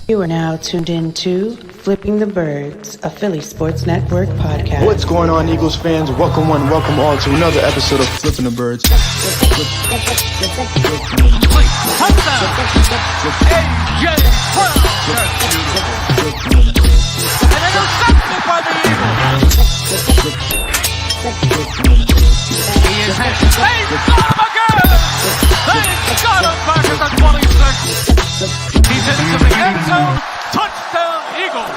You are now tuned in to Flipping the Birds, a Philly Sports Network podcast. What's going on, Eagles fans? Welcome one, welcome all to another episode of Flipping the Birds. He's into the end zone. Touchdown, Eagles.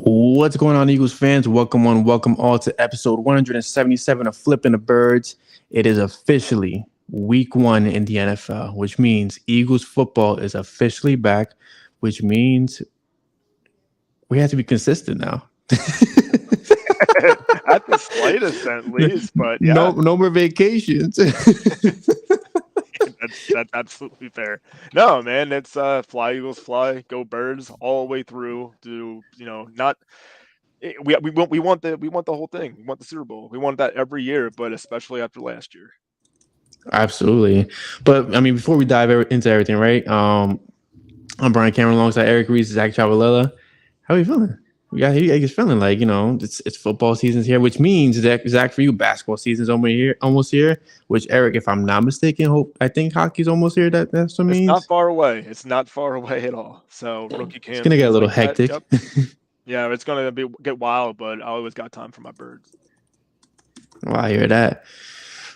What's going on, Eagles fans? Welcome one, welcome all to episode 177 of Flipping the Birds. It is officially week 1 in the NFL, which means Eagles football is officially back, which means we have to be consistent now. At the slightest, at least, but yeah. No more vacations. That's absolutely fair. No, man, it's fly Eagles fly, go Birds all the way through to not. We want the whole thing. We want the Super Bowl. We want that every year, but especially after last year. Absolutely. But I mean, before we dive into everything, right? I'm Brian Cameron alongside Eric Reese, Zach Chavalella. How are you feeling? Yeah, he's feeling like, it's football season's here, which means that, Zach, for you, basketball season's almost here. Which, Eric, if I'm not mistaken, I think hockey's almost here. That's what it means. It's not far away. It's not far away at all. So rookie camp. It's gonna get a little hectic. Yep. Yeah, it's gonna get wild, but I always got time for my Birds. Well, I hear that.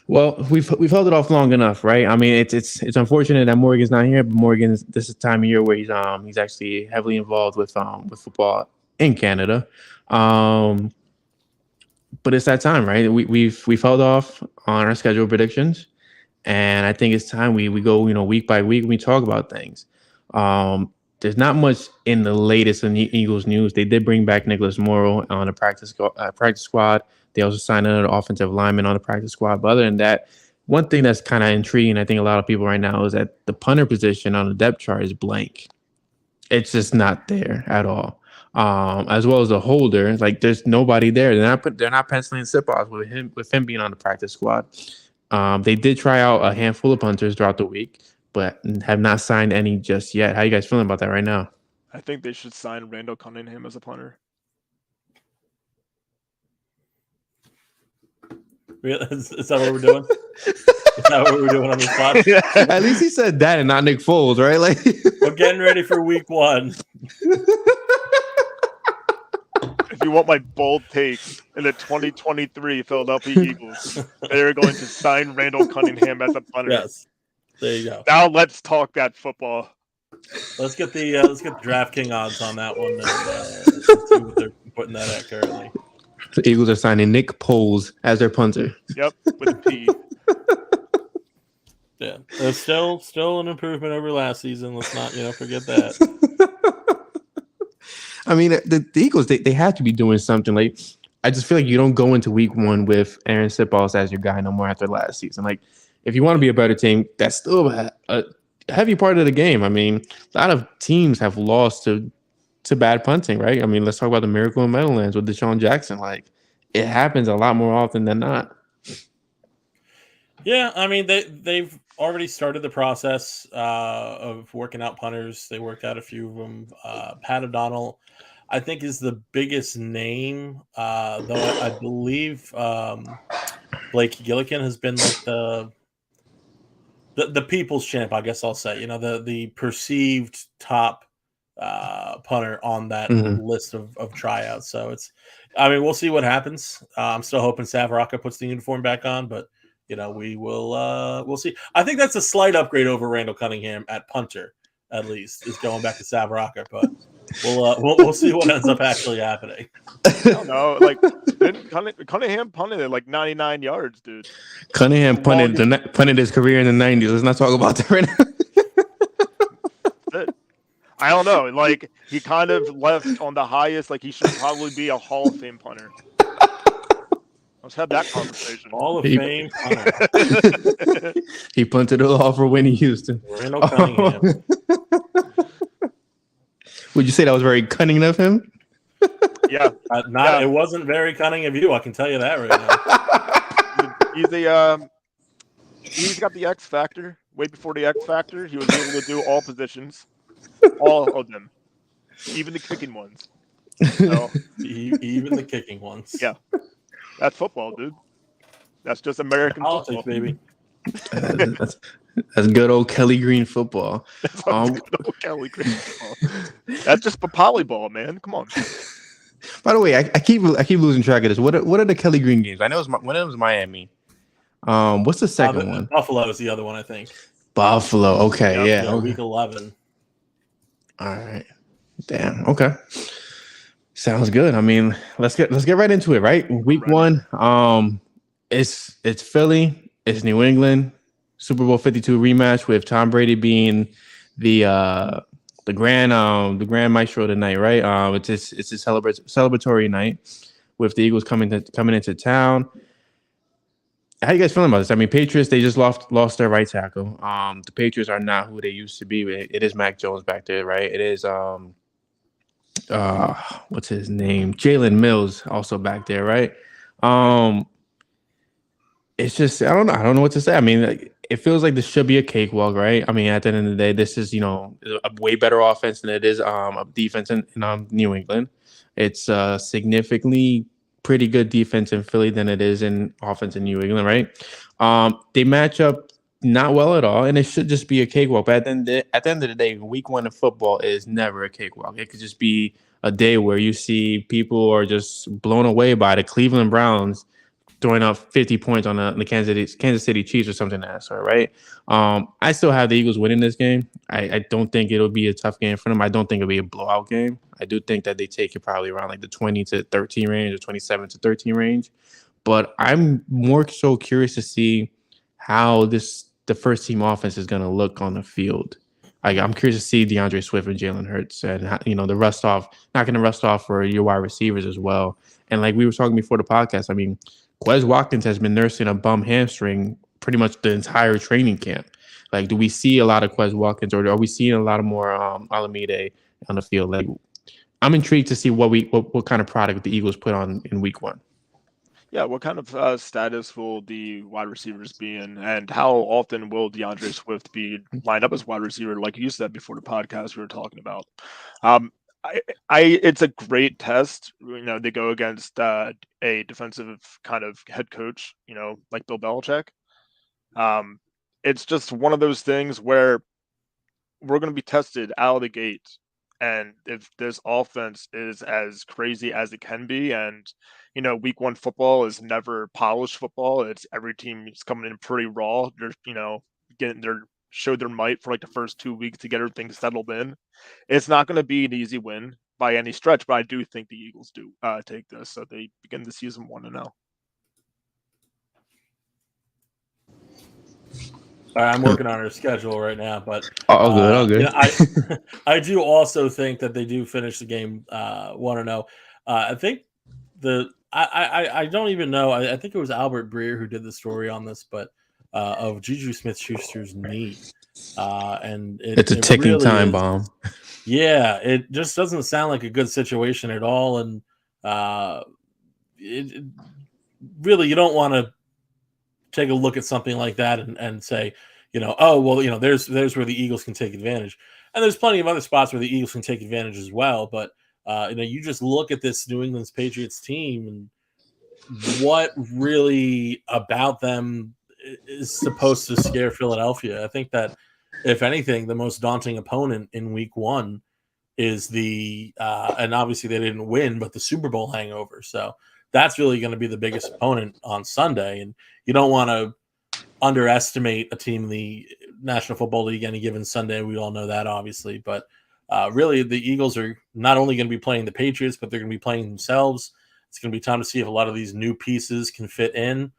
Well, we've held it off long enough, right? I mean, it's unfortunate that Morgan's not here, but Morgan's this is the time of year where he's actually heavily involved with football in Canada, but it's that time, right? We've held off on our schedule predictions, and I think it's time we go week by week and we talk about things. There's not much in the latest in the Eagles news. They did bring back Nicholas Morrow on the practice squad. They also signed another offensive lineman on the practice squad. But other than that, one thing that's kind of intriguing, I think a lot of people right now, is that the punter position on the depth chart is blank. It's just not there at all. As well as the holder, like there's nobody there. They're not penciling sit-outs with him being on the practice squad. They did try out a handful of punters throughout the week, but have not signed any just yet. How you guys feeling about that right now? I think they should sign Randall Cunningham as a punter. Is that what we're doing? Is that what we're doing on the spot? Yeah. At least he said that and not Nick Foles, right? Like we're getting ready for week 1. If you want my bold take in the 2023 Philadelphia Eagles, they're going to sign Randall Cunningham as a punter. Yes, there you go. Now let's talk that football. Let's get the DraftKings odds on that one. And, see what they're putting that at currently. the Eagles are signing Nick Foles as their punter. Yep, with a P. Yeah, it's still an improvement over last season. Let's not forget that. I mean, the Eagles they have to be doing something. Like, I just feel like you don't go into week 1 with Aaron Sipos as your guy no more after last season. Like, if you want to be a better team, that's still a heavy part of the game. I mean, a lot of teams have lost to bad punting, right? I mean, let's talk about the Miracle in Meadowlands with Deshaun Jackson. Like, it happens a lot more often than not. Yeah, I mean, they've already started the process of working out punters. They worked out a few of them. Pat O'Donnell, I think, is the biggest name, though I believe Blake Gillikin has been like the people's champ, I guess I'll say. The perceived top punter on that list of tryouts. So we'll see what happens. I'm still hoping Savaraka puts the uniform back on, but we'll see. I think that's a slight upgrade over Randall Cunningham at punter, at least, is going back to Savaraka, but we'll see what ends up actually happening. I don't know. Like, Cunningham punted at like 99 yards, dude. Cunningham punted his career in the 90s. Let's not talk about that right now. I don't know. Like, he kind of left on the highest. Like, he should probably be a Hall of Fame punter. Let's have that conversation. Hall of Fame punter. He punted it all for Winnie Houston. Randall Cunningham. Would you say that was very cunning of him? Yeah. It wasn't very cunning of you, I can tell you that right now. He's a He's got the X factor. Way before the X factor, he was able to do all positions, all of them, even the kicking ones. So, Even the kicking ones. yeah, that's football, dude. That's just American Politics, football, baby. That's good old Kelly Green football. That's good old Kelly Green football. That's just Papali ball, man. Come on. By the way, I keep losing track of this. What are the Kelly Green games? I know when it was Miami. What's the second one? Buffalo is the other one, I think. Buffalo. Okay, yeah. Okay. Week 11. All right. Damn. Okay. Sounds good. I mean, let's get right into it. Right. Week 1. It's Philly. It's New England. Super Bowl 52 rematch with Tom Brady being the grand maestro tonight. Right. It's a celebratory night with the Eagles coming into town. How you guys feeling about this? I mean, Patriots, they just lost their right tackle. The Patriots are not who they used to be. It is Mac Jones back there, right? It is what's his name? Jalen Mills also back there, right? It's just I don't know what to say. I mean, it feels like this should be a cakewalk, right? I mean, at the end of the day, this is a way better offense than it is a defense in New England. It's significantly pretty good defense in Philly than it is in offense in New England, right? They match up not well at all, and it should just be a cakewalk. But at the end of the day, week 1 of football is never a cakewalk. It could just be a day where you see people are just blown away by the Cleveland Browns throwing up 50 points on the Kansas City Chiefs or something like that sort, right? I still have the Eagles winning this game. I don't think it'll be a tough game for them. I don't think it'll be a blowout game. I do think that they take it probably around like the 20-13 range or 27-13 range. But I'm more so curious to see how the first team offense is going to look on the field. I'm curious to see DeAndre Swift and Jalen Hurts and the rust off, not going to rust off for your wide receivers as well. And like we were talking before the podcast, I mean, Quez Watkins has been nursing a bum hamstring pretty much the entire training camp. Like, do we see a lot of Quez Watkins, or are we seeing a lot more Alameda on the field? Like, I'm intrigued to see what kind of product the Eagles put on in week 1. Yeah, what kind of status will the wide receivers be in, and how often will DeAndre Swift be lined up as wide receiver, like you said before the podcast we were talking about? It's a great test. They go against a defensive kind of head coach, like Bill Belichick. It's just one of those things where we're going to be tested out of the gate. And if this offense is as crazy as it can be, and week 1 football is never polished football. It's every team is coming in pretty raw. They're showed their might for like the first 2 weeks to get everything settled in. It's not going to be an easy win by any stretch, but I do think the Eagles do take this, so they begin the season 1-0. All right, I'm working on our schedule right now, but all good. I do also think that they do finish the game 1-0. I think I don't even know. I think it was Albert Breer who did the story on this, but of Juju Smith-Schuster's knee, and it's a ticking really time bomb. Yeah, it just doesn't sound like a good situation at all, and it really you don't want to take a look at something like that and say, oh well, there's where the Eagles can take advantage, and there's plenty of other spots where the Eagles can take advantage as well, but you just look at this New England's Patriots team and what really about them is supposed to scare Philadelphia. I think that if anything, the most daunting opponent in week 1 is and obviously they didn't win, but the Super Bowl hangover. So that's really going to be the biggest opponent on Sunday. And you don't want to underestimate a team in the National Football League any given Sunday. We all know that, obviously, but really the Eagles are not only going to be playing the Patriots, but they're going to be playing themselves. It's going to be time to see if a lot of these new pieces can fit in,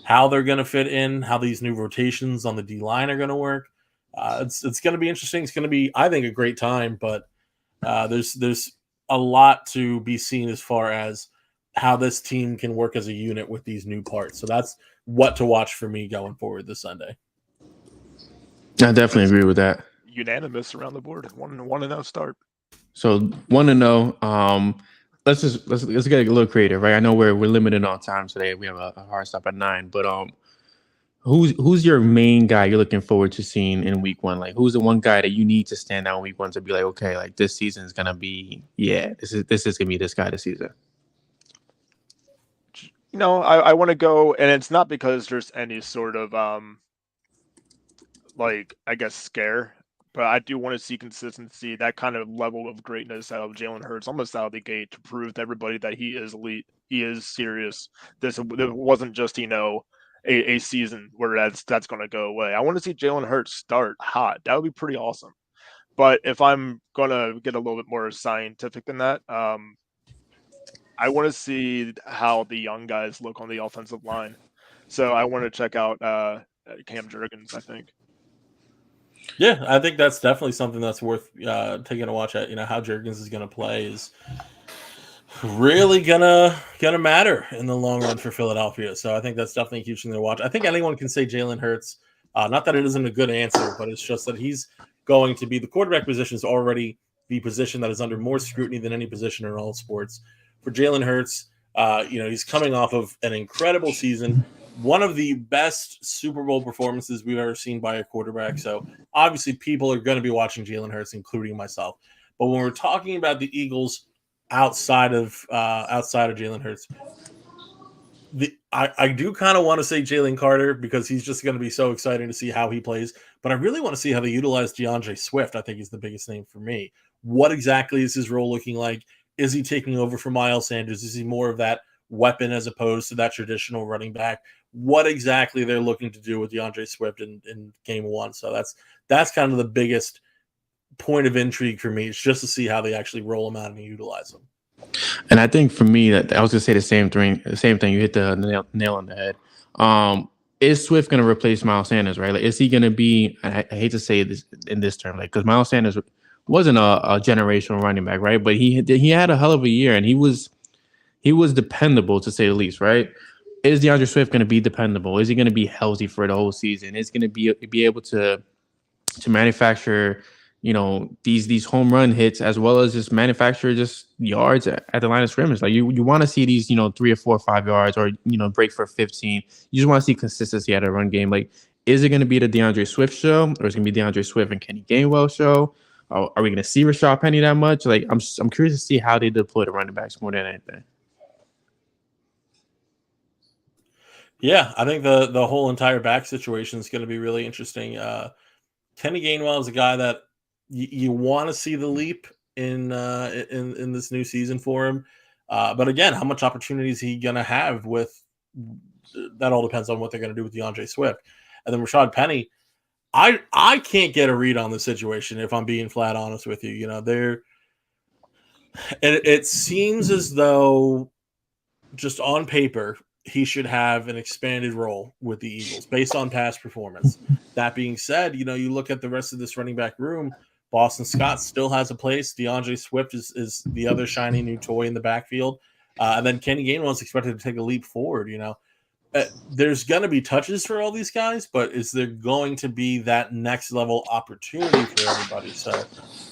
how they're going to fit in, how these new rotations on the D-line are going to work. It's going to be interesting. It's going to be, I think, a great time, but there's a lot to be seen as far as how this team can work as a unit with these new parts. So that's what to watch for me going forward this Sunday. I definitely agree with that. Unanimous around the board. 1-0 start. So 1-0. Let's get a little creative, right? I know we're limited on time today. We have a hard stop at 9, but Who's your main guy you're looking forward to seeing in week one? Like, who's the one guy that you need to stand out in week one to be like, okay, like this season is gonna be, this is gonna be this guy this season. I want to go, and it's not because there's any sort of I guess scare, but I do want to see consistency, that kind of level of greatness out of Jalen Hurts almost out of the gate to prove to everybody that he is elite, he is serious. This wasn't just a season where that's going to go away. I want to see Jalen Hurts start hot. That would be pretty awesome. But if I'm going to get a little bit more scientific than that, I want to see how the young guys look on the offensive line. So I want to check out Cam Jurgens, I think. Yeah, I think that's definitely something that's worth taking a watch at. How Jurgens is going to play is really gonna matter in the long run for Philadelphia. So I think that's definitely a huge thing to watch. I think anyone can say Jalen Hurts. Not that it isn't a good answer, but it's just that he's going to be, the quarterback position is already the position that is under more scrutiny than any position in all sports. For Jalen Hurts, he's coming off of an incredible season, one of the best Super Bowl performances we've ever seen by a quarterback. So obviously people are going to be watching Jalen Hurts, including myself. But when we're talking about the Eagles outside of Jalen Hurts, I do kind of want to say Jalen Carter, because he's just going to be so exciting to see how he plays. But I really want to see how they utilize DeAndre Swift. I think is the biggest name for me. What exactly is his role looking like? Is he taking over for Miles Sanders? Is he more of that weapon as opposed to that traditional running back? What exactly they're looking to do with DeAndre Swift in game one. So that's kind of the biggest point of intrigue for me. It's just to see how they actually roll him out and utilize him. And I think for me, that I was gonna say the same thing. You hit the nail on the head. Is Swift gonna replace Miles Sanders? Right? Like, is he gonna be? I hate to say this in this term, like, because Miles Sanders wasn't a generational running back, right? But he had a hell of a year, and he was dependable, to say the least, right? Is DeAndre Swift going to be dependable? Is he going to be healthy for the whole season? Is he going to be able to manufacture, these home run hits, as well as just manufacture just yards at the line of scrimmage? Like, you want to see these 3 or 4 or 5 yards, or break for 15. You just want to see consistency at a run game. Like, is it going to be the DeAndre Swift show, or is it going to be DeAndre Swift and Kenny Gainwell show? Are we going to see Rashad Penny that much? Like, I'm curious to see how they deploy the running backs more than anything. Yeah, I think the whole entire back situation is going to be really interesting. Kenny Gainwell is a guy that you want to see the leap in this new season for him. But again, how much opportunity is he going to have with that? All depends on what they're going to do with DeAndre Swift. And then Rashad Penny, I can't get a read on the situation, if I'm being flat honest with you. It seems as though, just on paper, he should have an expanded role with the Eagles based on past performance. That being said, you look at the rest of this running back room. Boston Scott still has a place. DeAndre Swift is the other shiny new toy in the backfield. And then Kenny Gainwell is expected to take a leap forward. There's going to be touches for all these guys, but is there going to be that next level opportunity for everybody? So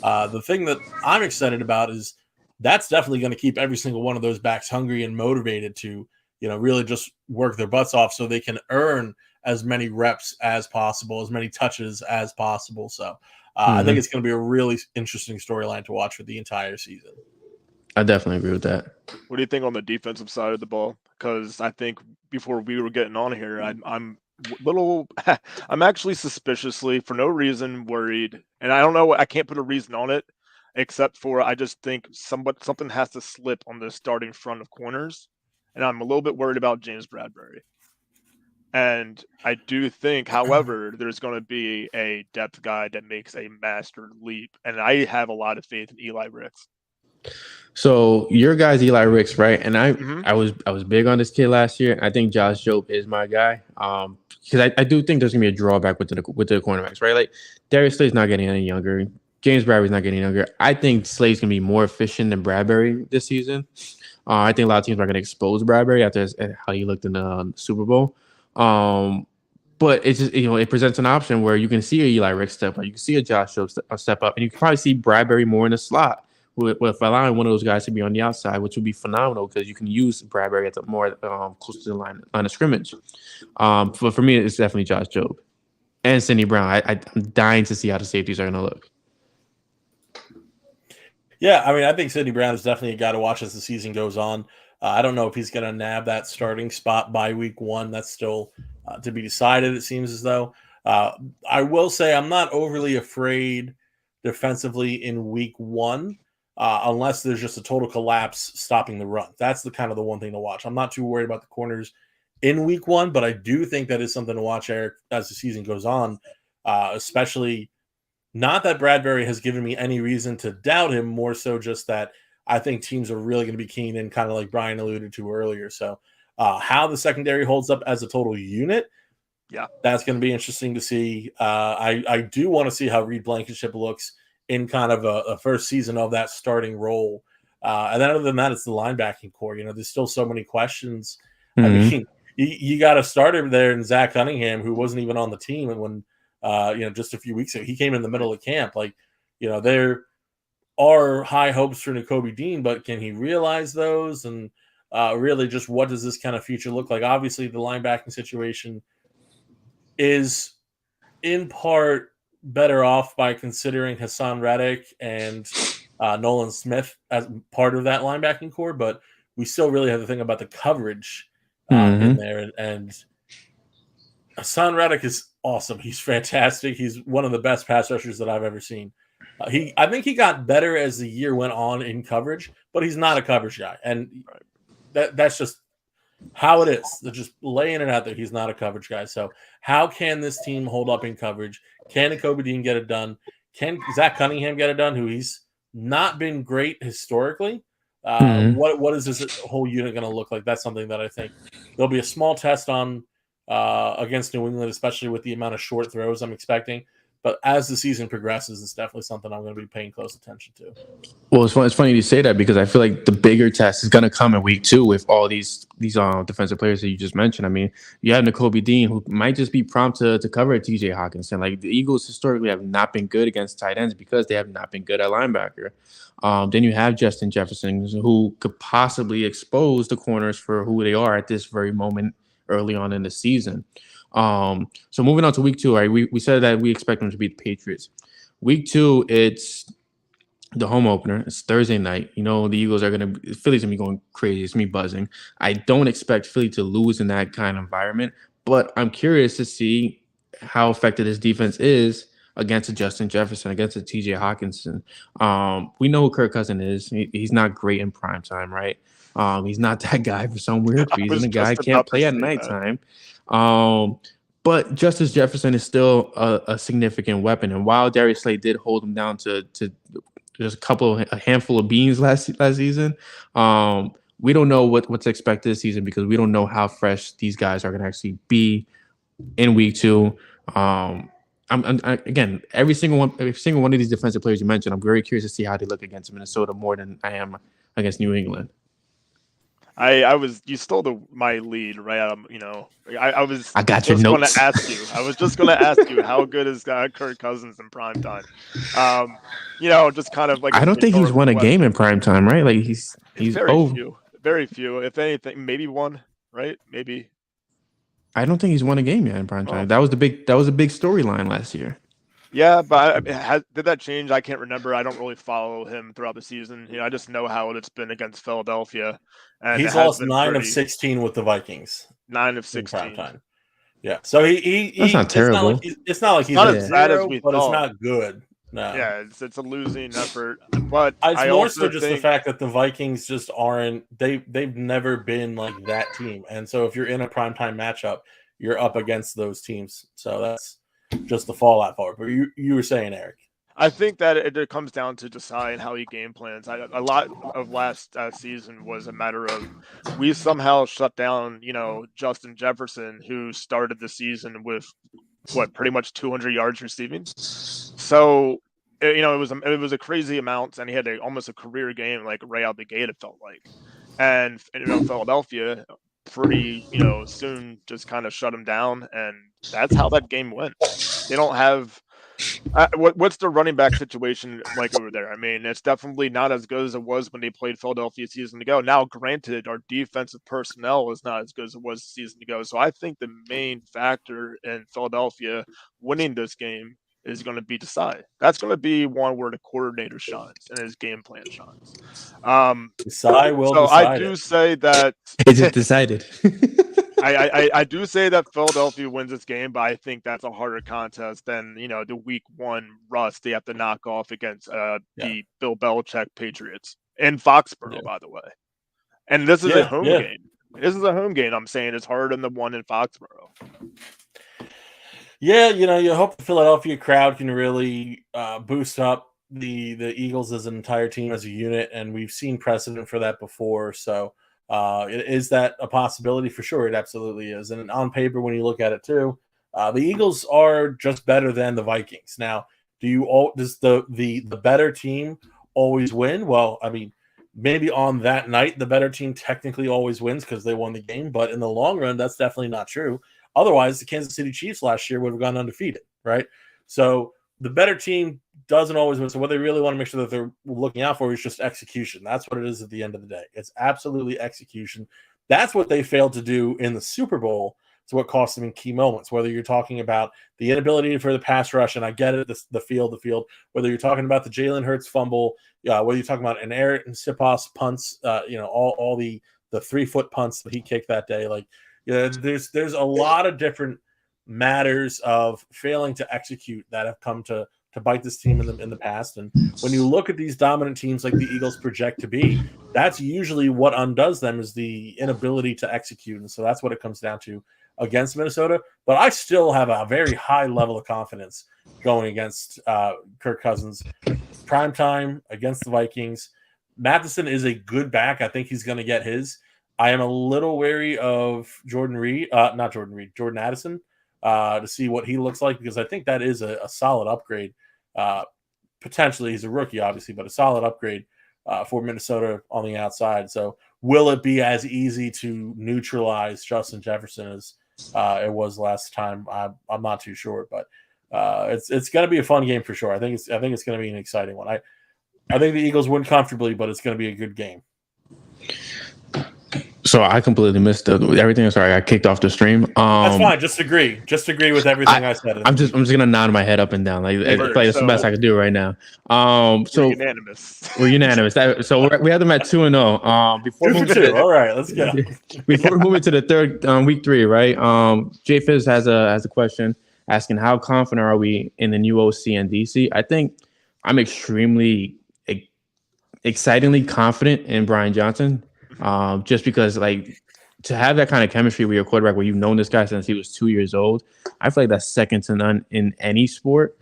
the thing that I'm excited about is that's definitely going to keep every single one of those backs hungry and motivated to, really just work their butts off so they can earn as many reps as possible, as many touches as possible. So I think it's going to be a really interesting storyline to watch for the entire season. I definitely agree with that. What do you think on the defensive side of the ball? Because I think before we were getting on here, I'm actually suspiciously, for no reason, worried. And I don't know, I can't put a reason on it, except for I just think something has to slip on the starting front of corners. And I'm a little bit worried about James Bradbury. And I do think, however, there's going to be a depth guy that makes a master leap. And I have a lot of faith in Eli Ricks. So your guy's Eli Ricks, right? And I was big on this kid last year. I think Josh Jobe is my guy. Because I do think there's gonna be a drawback with the cornerbacks, right? Like, Darius Slay's not getting any younger. James Bradbury's not getting younger. I think Slay's gonna be more efficient than Bradbury this season. I think a lot of teams are gonna expose Bradbury after how he looked in the Super Bowl. But it's just, it presents an option where you can see a Eli Ricks step up, you can see a Josh Jobe step up, and you can probably see Bradbury more in the slot, with allowing one of those guys to be on the outside, which would be phenomenal because you can use Bradbury at the more close to the line of scrimmage. For me, it's definitely Josh Jobe and Sidney Brown. I'm dying to see how the safeties are going to look. Yeah, I mean, I think Sidney Brown is definitely a guy to watch as the season goes on. I don't know if he's going to nab that starting spot by week 1. That's still to be decided, it seems as though. I will say I'm not overly afraid defensively in week 1 unless there's just a total collapse stopping the run. That's the kind of the one thing to watch. I'm not too worried about the corners in week 1, but I do think that is something to watch, Eric, as the season goes on, especially not that Bradbury has given me any reason to doubt him, more so just that I think teams are really going to be keen in, kind of like Brian alluded to earlier. So how the secondary holds up as a total unit, yeah, that's going to be interesting to see. I do want to see how Reed Blankenship looks in kind of a first season of that starting role. And then other than that, it's the linebacking core. You know, there's still so many questions. Mm-hmm. I mean, you got a starter there in Zach Cunningham, who wasn't even on the team. And when, just a few weeks ago, he came in the middle of camp. Like, there are high hopes for Nakobe Dean, but can he realize those? And really just what does this kind of future look like? Obviously, the linebacking situation is in part better off by considering Hassan Reddick and Nolan Smith as part of that linebacking core, but we still really have to think about the coverage in there. And Hassan Reddick is awesome. He's fantastic. He's one of the best pass rushers that I've ever seen. I think he got better as the year went on in coverage, but he's not a coverage guy. And that's just how it is. They're just laying it out there. He's not a coverage guy. So how can this team hold up in coverage? Can Nakobe Dean get it done? Can Zach Cunningham get it done, who he's not been great historically? What is this whole unit going to look like? That's something that I think there'll be a small test on against New England, especially with the amount of short throws I'm expecting. But as the season progresses, it's definitely something I'm going to be paying close attention to. Well, it's funny you say that because I feel like the bigger test is going to come in week 2 with all these defensive players that you just mentioned. I mean, you have Nakobe Dean, who might just be prompt to cover T.J. Hawkinson. Like, the Eagles historically have not been good against tight ends because they have not been good at linebacker. Then you have Justin Jefferson, who could possibly expose the corners for who they are at this very moment early on in the season. So moving on to week 2, right? We said that we expect them to beat the Patriots. Week 2, it's the home opener. It's Thursday night. The Eagles are Philly's gonna be going crazy. It's me buzzing. I don't expect Philly to lose in that kind of environment, but I'm curious to see how effective this defense is against a Justin Jefferson, against a T.J. Hawkinson. We know who Kirk Cousins is. He's not great in prime time, right? He's not that guy for some weird reason. The guy can't play at nighttime. But Justice Jefferson is still a significant weapon. And while Darius Slay did hold him down to just a handful of beans last season, we don't know what to expect this season because we don't know how fresh these guys are going to actually be in week 2. Again, every single one of these defensive players you mentioned, I'm very curious to see how they look against Minnesota more than I am against New England. You stole my lead, right? I got your notes. I was just going to ask you how good is Kirk Cousins in prime time? Just kind of like I don't think he's won a game in prime time, right? Like he's very few. If anything, maybe one, right? Maybe. I don't think he's won a game yet in prime time. That was a big storyline last year. Yeah, but did that change? I can't remember. I don't really follow him throughout the season. I just know how it's been against Philadelphia. And he's lost 9 of 16 with the Vikings. 9 of 16. Prime time. Yeah, so he that's not terrible. It's not like he's not as bad as we thought. It's not good. No. Yeah, it's a losing effort. But it's more so just the fact that the Vikings just aren't. They've never been like that team, and so if you're in a primetime matchup, you're up against those teams. So that's just the fallout for it. But you were saying, Eric. I think that it comes down to deciding how he game plans. A lot of last season was a matter of we somehow shut down, Justin Jefferson, who started the season with pretty much 200 yards receiving. So, it was a crazy amount, and he had almost a career game like right out the gate. It felt like, and Philadelphia pretty soon just kind of shut him down, and that's how that game went. They don't have What's the running back situation like over there? I mean, it's definitely not as good as it was when they played Philadelphia a season ago. Now, granted, our defensive personnel is not as good as it was a season ago. So I think the main factor in Philadelphia winning this game is going to be Desai. That's going to be one where the coordinator shines and his game plan shines. Desai will So I decide do it. say that It's just decided. I do say that Philadelphia wins this game, but I think that's a harder contest than the week 1 rust they have to knock off against the Bill Belichick Patriots in Foxborough, by the way. And this is a home game. This is a home game. I'm saying it's harder than the one in Foxborough. Yeah, you hope the Philadelphia crowd can really boost up the Eagles as an entire team, as a unit, and we've seen precedent for that before. So. Is that a possibility? For sure, it absolutely is. And on paper, when you look at it too, the Eagles are just better than the Vikings. Now, does the better team always win? Well, I mean, maybe on that night, the better team technically always wins because they won the game. But in the long run, that's definitely not true. Otherwise, the Kansas City Chiefs last year would have gone undefeated, right? So the better team doesn't always win. So what they really want to make sure that they're looking out for is just execution. That's what it is at the end of the day. It's absolutely execution. That's what they failed to do in the Super Bowl. It's what cost them in key moments, whether you're talking about the inability for the pass rush, and I get it, the field, whether you're talking about the Jalen Hurts fumble, whether you're talking about an Eric and Siposs punts, all the 3-foot punts that he kicked that day. Like, there's a lot of different matters of failing to execute that have come to bite this team in the past. And when you look at these dominant teams like the Eagles project to be, that's usually what undoes them, is the inability to execute. And so that's what it comes down to against Minnesota. But I still have a very high level of confidence going against Kirk Cousins. Primetime against the Vikings. Matheson is a good back. I think he's going to get his. I am a little wary of Jordan Addison to see what he looks like, because I think that is a solid upgrade. Potentially, he's a rookie, obviously, but a solid upgrade for Minnesota on the outside. So will it be as easy to neutralize Justin Jefferson as it was last time? I'm not too sure, but it's going to be a fun game for sure. I think it's going to be an exciting one. I think the Eagles win comfortably, but it's going to be a good game. So I completely missed everything. Sorry, I kicked off the stream. That's fine. Just agree with everything I said. I'm just gonna nod my head up and down. Like that's the best I can do right now. So we're unanimous. We're unanimous. So we have them at 2-0. Before moving all right, let's go. Before moving to the third week 3, right? Jay Fizz has a question asking, how confident are we in the new OC and DC? I think I'm extremely excitingly confident in Brian Johnson. Just because, like, to have that kind of chemistry with your quarterback where you've known this guy since he was 2 years old, I feel like that's second to none in any sport.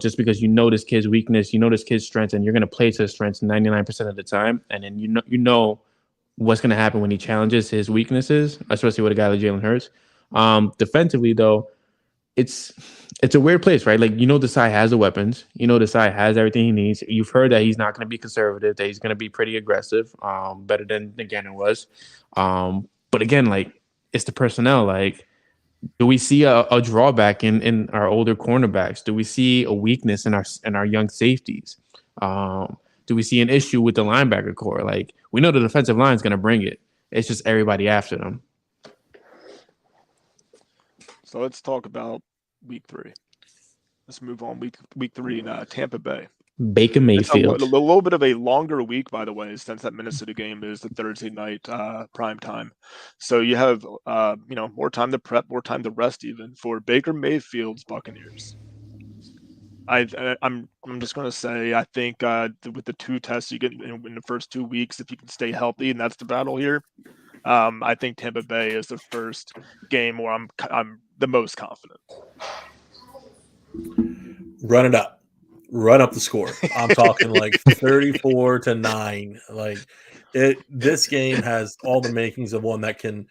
Just because you know this kid's weakness, you know this kid's strengths, and you're going to play to his strengths 99% of the time. And then you know what's going to happen when he challenges his weaknesses, especially with a guy like Jalen Hurts. Defensively, though, it's a weird place, right? Like, Desai has the weapons. Desai has everything he needs. You've heard that he's not going to be conservative, that he's going to be pretty aggressive, better than Gannon was. But again, like, it's the personnel. Like, do we see a drawback in our older cornerbacks? Do we see a weakness in our young safeties? Do we see an issue with the linebacker core? Like, we know the defensive line is going to bring it. It's just everybody after them. So let's talk about week 3. Let's move on. Week 3 in Tampa Bay. Baker Mayfield. It's a little bit of a longer week, by the way, since that Minnesota game is the Thursday night prime time. So you have more time to prep, more time to rest, even for Baker Mayfield's Buccaneers. I'm just going to say, I think with the 2 tests you get in the first 2 weeks, if you can stay healthy, and that's the battle here. I think Tampa Bay is the first game where I'm the most confident. Run it up. Run up the score. I'm talking like 34-9. Like, this game has all the makings of one that can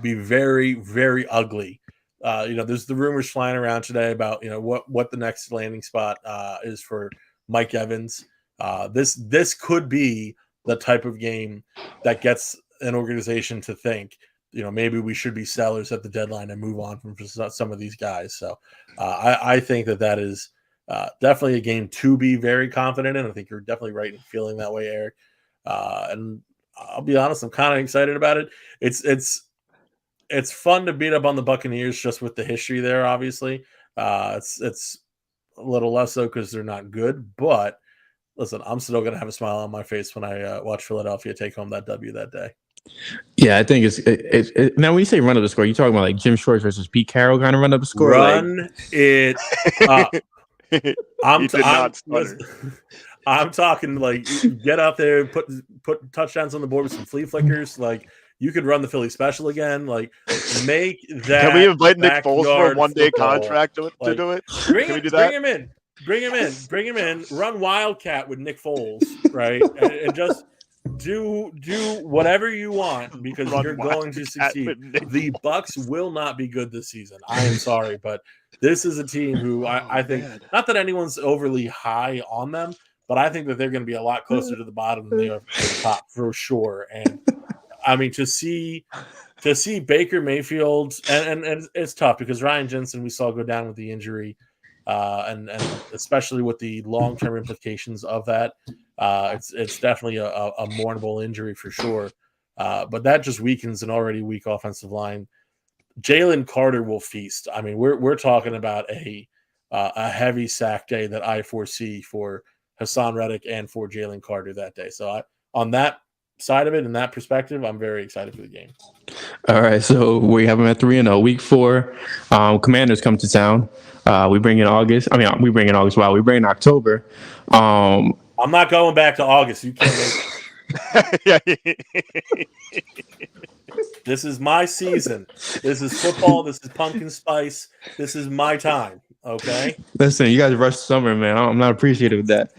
be very, very ugly. There's the rumors flying around today about what the next landing spot is for Mike Evans. This could be the type of game that gets an organization to think, maybe we should be sellers at the deadline and move on from some of these guys. So I think that is definitely a game to be very confident in. I think you're definitely right in feeling that way, Eric. And I'll be honest, I'm kind of excited about it. It's fun to beat up on the Buccaneers just with the history there. Obviously, it's a little less so because they're not good. But listen, I'm still gonna have a smile on my face when I watch Philadelphia take home that W that day. Yeah, I think it's now when you say run up the score, you talking about like Jim Shorts versus Pete Carroll kind of run up the score. Run it up. Stutter. I'm talking like get out there, put touchdowns on the board with some flea flickers. Like you could run the Philly special again. Like make that. Can we invite Nick Foles for a one-day football. contract to do it? Bring him in. Bring him in. Run Wildcat with Nick Foles, right? and just do whatever you want because you're going to succeed. The Bucks will not be good this season. I am sorry, but this is a team who I think not that anyone's overly high on them, but I think that they're going to be a lot closer to the bottom than they are to the top for sure. And I mean to see Baker Mayfield and it's tough because Ryan Jensen we saw go down with the injury. And especially with the long-term implications of that, it's definitely a mournable injury for sure. But that just weakens an already weak offensive line. Jalen Carter will feast. I mean, we're talking about a heavy sack day that I foresee for Hassan Reddick and for Jalen Carter that day. So on that side of it and that perspective, I'm very excited for the game. All right, so we have them at 3-0. Week 4, Commanders come to town. We bring in August. I mean, we bring in August. Wow, we bring in October. I'm not going back to August. You can't. This is my season. This is football. This is pumpkin spice. This is my time. Okay. Listen, you guys rushed summer, man. I'm not appreciative of that.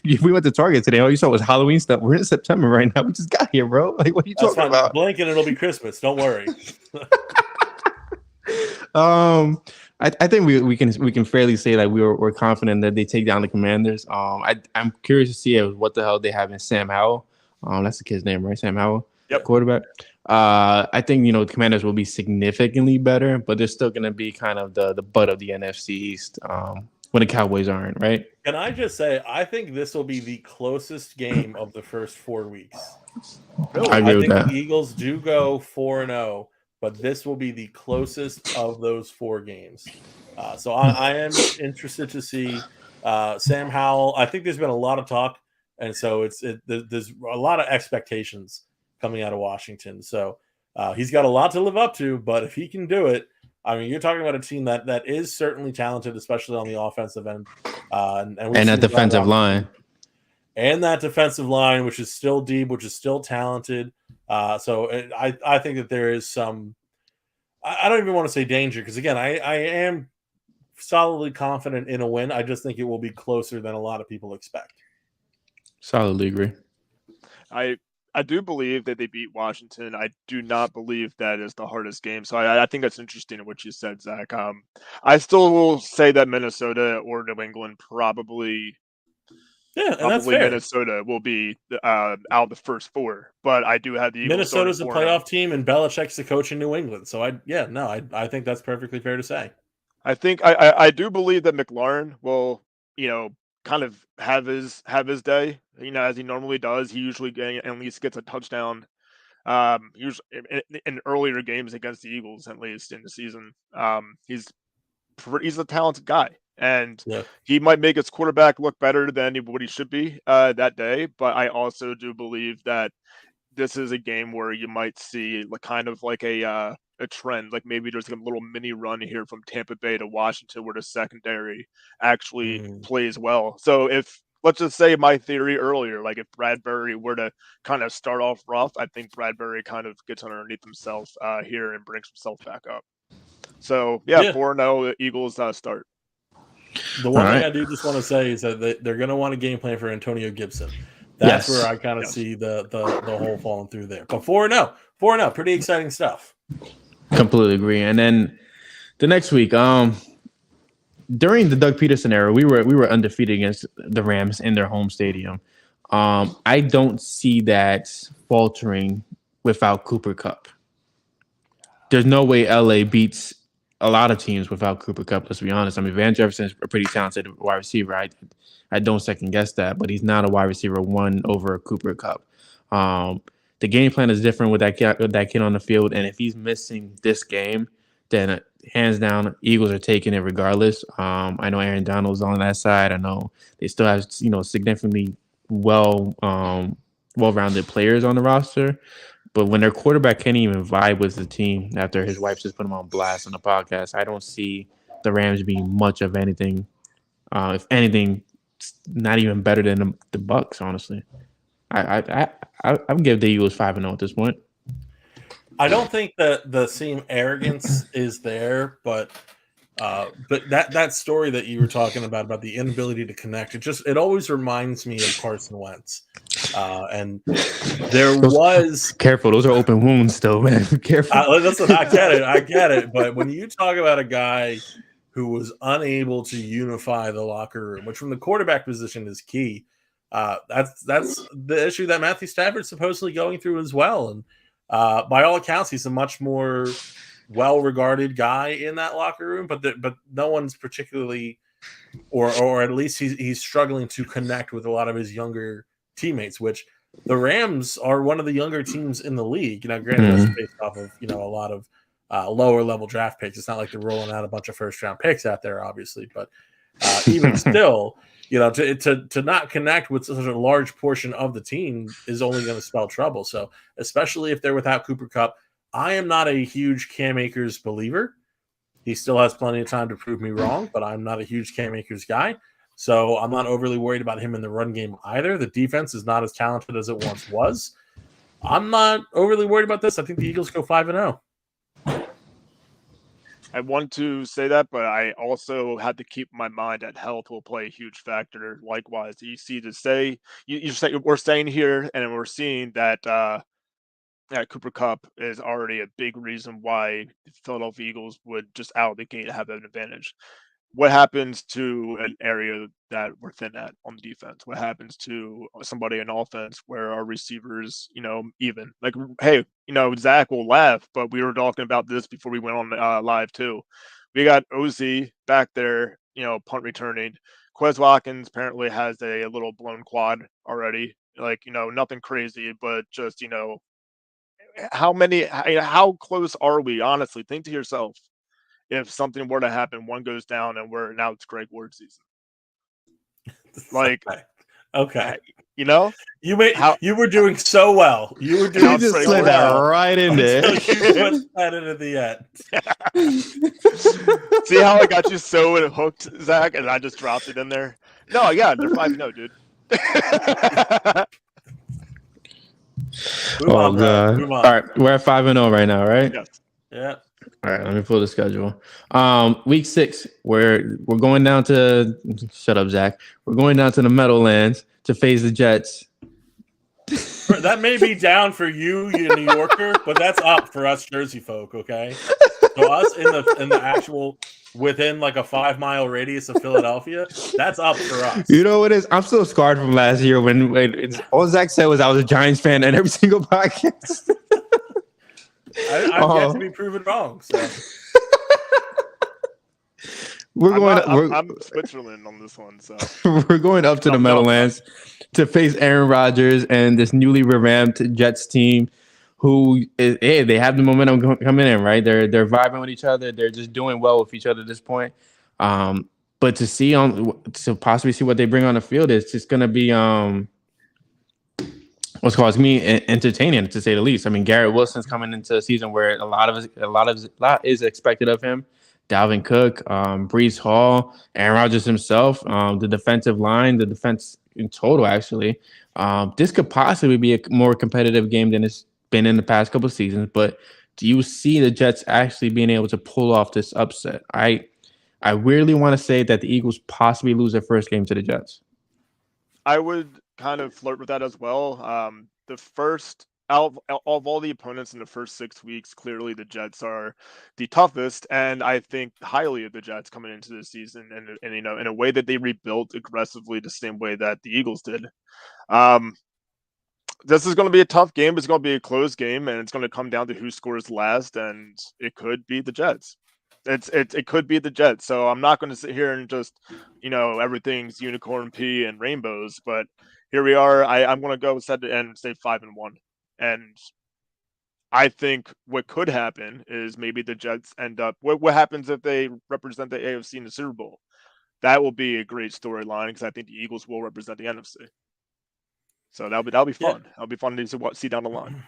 We went to Target today. All you saw was Halloween stuff. We're in September right now. We just got here, bro. Like, what are you talking about? Blink and it'll be Christmas. Don't worry. I think we can fairly say that we're confident that they take down the Commanders. I'm curious to see what the hell they have in Sam Howell. That's the kid's name, right? Sam Howell, quarterback. I think the Commanders will be significantly better, but they're still going to be kind of the butt of the NFC East when the Cowboys aren't, right? Can I just say I think this will be the closest game of the first 4 weeks. Really? I agree with that. The Eagles do go 4-0. But this will be the closest of those 4 games. So I am interested to see Sam Howell. I think there's been a lot of talk, and so there's a lot of expectations coming out of Washington. So he's got a lot to live up to, but if he can do it, I mean, you're talking about a team that is certainly talented, especially on the offensive end. And that defensive line. And that defensive line, which is still deep, which is still talented. So I think that there is some – I don't even want to say danger because, again, I am solidly confident in a win. I just think it will be closer than a lot of people expect. Solidly agree. I do believe that they beat Washington. I do not believe that is the hardest game. So I think that's interesting in what you said, Zach. I still will say that Minnesota or New England probably – yeah, and that's fair. Minnesota will be out the first 4, but I do have the Eagles. Minnesota's a playoff team, and Belichick's the coach in New England. So I think that's perfectly fair to say. I think I do believe that McLaurin will, kind of have his day, as he normally does. He usually at least gets a touchdown. Usually in earlier games against the Eagles, at least in the season. He's a talented guy. And he might make his quarterback look better than what he should be that day. But I also do believe that this is a game where you might see kind of like a trend, like maybe there's a little mini run here from Tampa Bay to Washington where the secondary actually plays well. So let's just say my theory earlier, like if Bradbury were to kind of start off rough, I think Bradbury kind of gets underneath himself here and brings himself back up. So 4-0 Eagles start. The one thing I do just want to say is that they're going to want a game plan for Antonio Gibson. That's where I kind of see the whole falling through there. But 4-0, pretty exciting stuff. Completely agree. And then the next week, during the Doug Peterson era, we were undefeated against the Rams in their home stadium. I don't see that faltering without Cooper Kupp. There's no way LA beats a lot of teams without Cooper Kupp. Let's be honest. I mean, Van Jefferson is a pretty talented wide receiver. I don't second guess that, but he's not a wide receiver one over Cooper Kupp. The game plan is different with that kid on the field, and if he's missing this game, then hands down, Eagles are taking it regardless. I know Aaron Donald's on that side. I know they still have significantly well-rounded players on the roster. But when their quarterback can't even vibe with the team after his wife just put him on blast on the podcast, I don't see the Rams being much of anything. If anything, not even better than the Bucs, honestly. I would give the Eagles 5-0 at this point. I don't think that the same arrogance is there, but that story that you were talking about the inability to connect, it always reminds me of Carson Wentz. And there was careful; those are open wounds, still, man. Careful. Listen, I get it. But when you talk about a guy who was unable to unify the locker room, which from the quarterback position is key, that's the issue that Matthew Stafford's supposedly going through as well. And by all accounts, he's a much more well-regarded guy in that locker room, but no one's particularly, or at least he's struggling to connect with a lot of his younger teammates, which the Rams are one of the younger teams in the league. Granted, that's based off of a lot of lower level draft picks. It's not like they're rolling out a bunch of first round picks out there, obviously, but even still, to not connect with such a large portion of the team is only going to spell trouble. So especially if they're without Cooper Kupp, I am not a huge Cam Akers believer. He still has plenty of time to prove me wrong, but I'm not a huge Cam Akers guy. So I'm not overly worried about him in the run game either. The defense is not as talented as it once was. I'm not overly worried about this. I think the Eagles go 5-0. I want to say that, but I also had to keep my mind that health will play a huge factor. Likewise, we're saying here, and we're seeing that Cooper Kupp is already a big reason why the Philadelphia Eagles would just out of the gate have an advantage. What happens to an area that we're thin at on the defense? What happens to somebody in offense where our receivers, even? Like, hey, Zach will laugh, but we were talking about this before we went on live too. We got OZ back there, punt returning. Quez Watkins apparently has a little blown quad already. Like, nothing crazy, but just, how close are we? Honestly, think to yourself. If something were to happen, one goes down, and it's Greg Ward season. Like, okay, you were doing so well. You were doing just so slid that well right in there. You put that into the end. See how I got you so hooked, Zach, and I just dropped it in there. No, yeah, they're 5-0, dude. Move on. All right, we're at 5-0 right now, right? Yes. Yeah. All right, let me pull the schedule. Week 6, we're going down to shut up, Zach. We're going down to the Meadowlands to face the Jets. That may be down for you New Yorker, but that's up for us Jersey folk. Okay, so us in the actual within like a 5-mile radius of Philadelphia, that's up for us. You know what it is? I'm still scarred from last year when all Zach said was I was a Giants fan and every single podcast. I've yet to be proven wrong. So I'm Switzerland on this one. So we're going up to the Meadowlands to face Aaron Rodgers and this newly revamped Jets team, they have the momentum coming in, right? They're vibing with each other. They're just doing well with each other at this point. But to possibly see what they bring on the field is just going to be what's caused me entertaining, to say the least. I mean, Garrett Wilson's coming into a season where a lot is expected of him. Dalvin Cook, Breece Hall, Aaron Rodgers himself, the defensive line, the defense in total, actually. This could possibly be a more competitive game than it's been in the past couple of seasons. But do you see the Jets actually being able to pull off this upset? I weirdly want to say that the Eagles possibly lose their first game to the Jets. I would kind of flirt with that as well. The first out of all the opponents in the first 6 weeks, clearly the Jets are the toughest, and I think highly of the Jets coming into this season, and in a way that they rebuilt aggressively the same way that the Eagles did. This is going to be a tough game. It's going to be a close game, and it's going to come down to who scores last, and it could be the Jets. It could be the Jets. So I'm not going to sit here and just, everything's unicorn pea and rainbows. But here we are. I'm going to go set it and say 5-1. And I think what could happen is maybe the Jets end up. What happens if they represent the AFC in the Super Bowl? That will be a great storyline because I think the Eagles will represent the NFC. So that'll be fun. Yeah. That'll be fun to see down the line.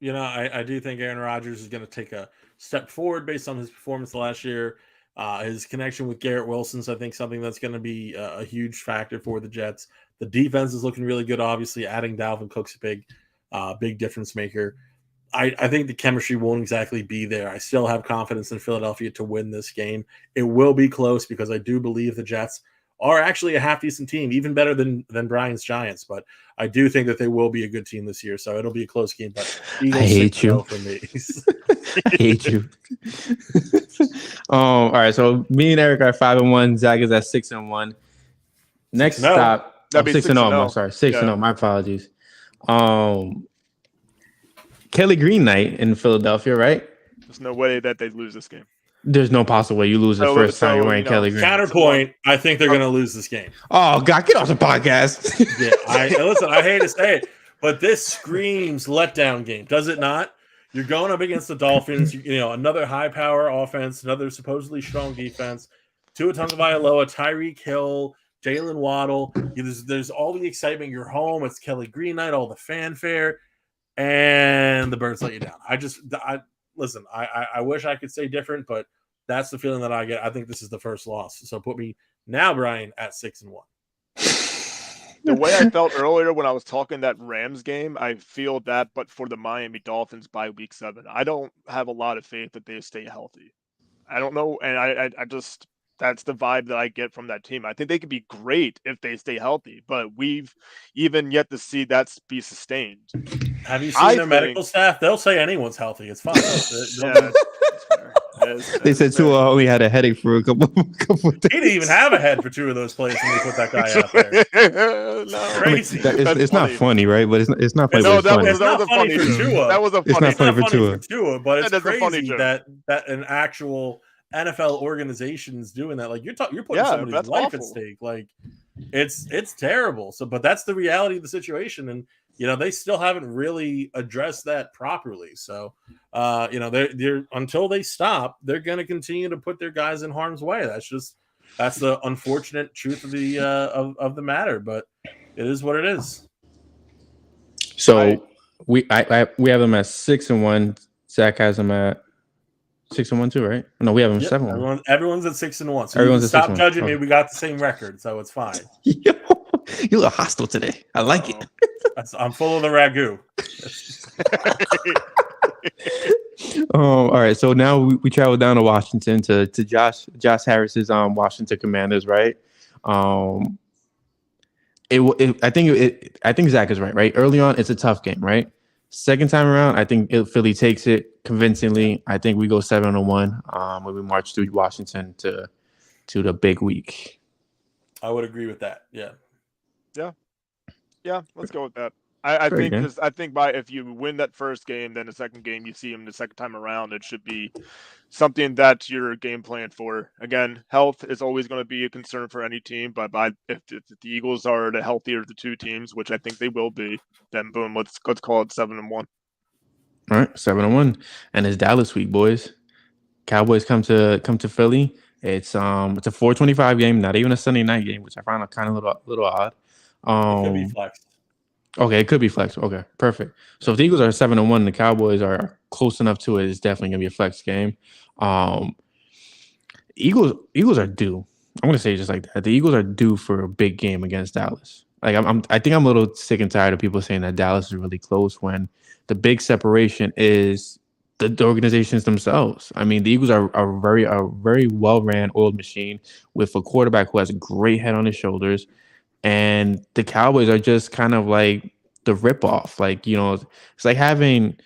I do think Aaron Rodgers is going to take a step forward based on his performance last year. His connection with Garrett Wilson is, I think, something that's going to be a huge factor for the Jets. The defense is looking really good. Obviously, adding Dalvin Cook's a big difference maker. I think the chemistry won't exactly be there. I still have confidence in Philadelphia to win this game. It will be close because I do believe the Jets are actually a half-decent team, even better than Brian's Giants. But I do think that they will be a good team this year, so it'll be a close game. But Eagles, I hate you. For me. I hate you. All right, so me and Eric are 5-1. Zach is at 6-1. Next stop, 6-0. I'm sorry, 6-0. My apologies. Kelly Green night in Philadelphia, right? There's no way that they lose this game. There's no possible way you lose the first time you're wearing Kelly Green. Counterpoint, I think they're going to lose this game. Oh, God, get off the podcast. Listen, I hate to say it, but this screams letdown game, does it not? You're going up against the Dolphins, another high-power offense, another supposedly strong defense, Tua Tagovailoa, Tyreek Hill, Jalen Waddle. There's all the excitement. You're home. It's Kelly Green night, all the fanfare. And the Birds let you down. Listen, I wish I could say different, but that's the feeling that I get. I think this is the first loss. So put me now, Brian, at 6-1. The way I felt earlier when I was talking that Rams game, I feel that, but for the Miami Dolphins by week 7, I don't have a lot of faith that they stay healthy. I don't know, and I just that's the vibe that I get from that team. I think they could be great if they stay healthy, but we've even yet to see that be sustained. Have you seen their medical staff? They'll say anyone's healthy. It's fine. They said Tua only had a headache for a couple of days. He didn't even have a head for 2 of those plays when they put that guy out there. No. Crazy. It's not funny, right? But it's not funny. No, that funny. was a funny for Tua. That was a funny. It's not funny for Tua, but it's crazy funny that an actual NFL organization is doing that. Like you're putting somebody's life at stake. Like it's terrible. So, but that's the reality of the situation, and they still haven't really addressed that properly. So, they're until they stop, they're going to continue to put their guys in harm's way. That's the unfortunate truth of the of the matter. But it is what it is. So we have them at 6-1. Zach has them at 6-1 too, right? No, we have them 7-1. Everyone's at 6-1. So everyone's stop 6-1. judging me. We got the same record, so it's fine. Yo, you look hostile today. I like it. I'm full of the ragu. All right. So now we travel down to Washington to Josh Harris's Washington Commanders, right? I think Zach is right. Early on, it's a tough game, right? Second time around, I think Philly takes it convincingly. I think we go 7-1 when we march through Washington to the big week. I would agree with that. Yeah. Let's go with that. I think if you win that first game, then the second game you see him the second time around, it should be something that you're game plan for. Again, health is always going to be a concern for any team, but if the Eagles are the healthier of the two teams, which I think they will be, then boom, let's call it 7-1. All right, 7-1, and it's Dallas week, boys. Cowboys come to Philly. It's a 4:25 game, not even a Sunday night game, which I find kind of a little odd. It could be flexed. Okay, it could be flex. Okay, perfect. So if the Eagles are 7-1 and the Cowboys are close enough to it, it's definitely gonna be a flex game. Eagles are due. I'm gonna say it just like that. The Eagles are due for a big game against Dallas. Like I think I'm a little sick and tired of people saying that Dallas is really close when the big separation is the organizations themselves. I mean, the Eagles are a very well ran oiled machine with a quarterback who has a great head on his shoulders. And the Cowboys are just kind of like the ripoff. Like, it's like having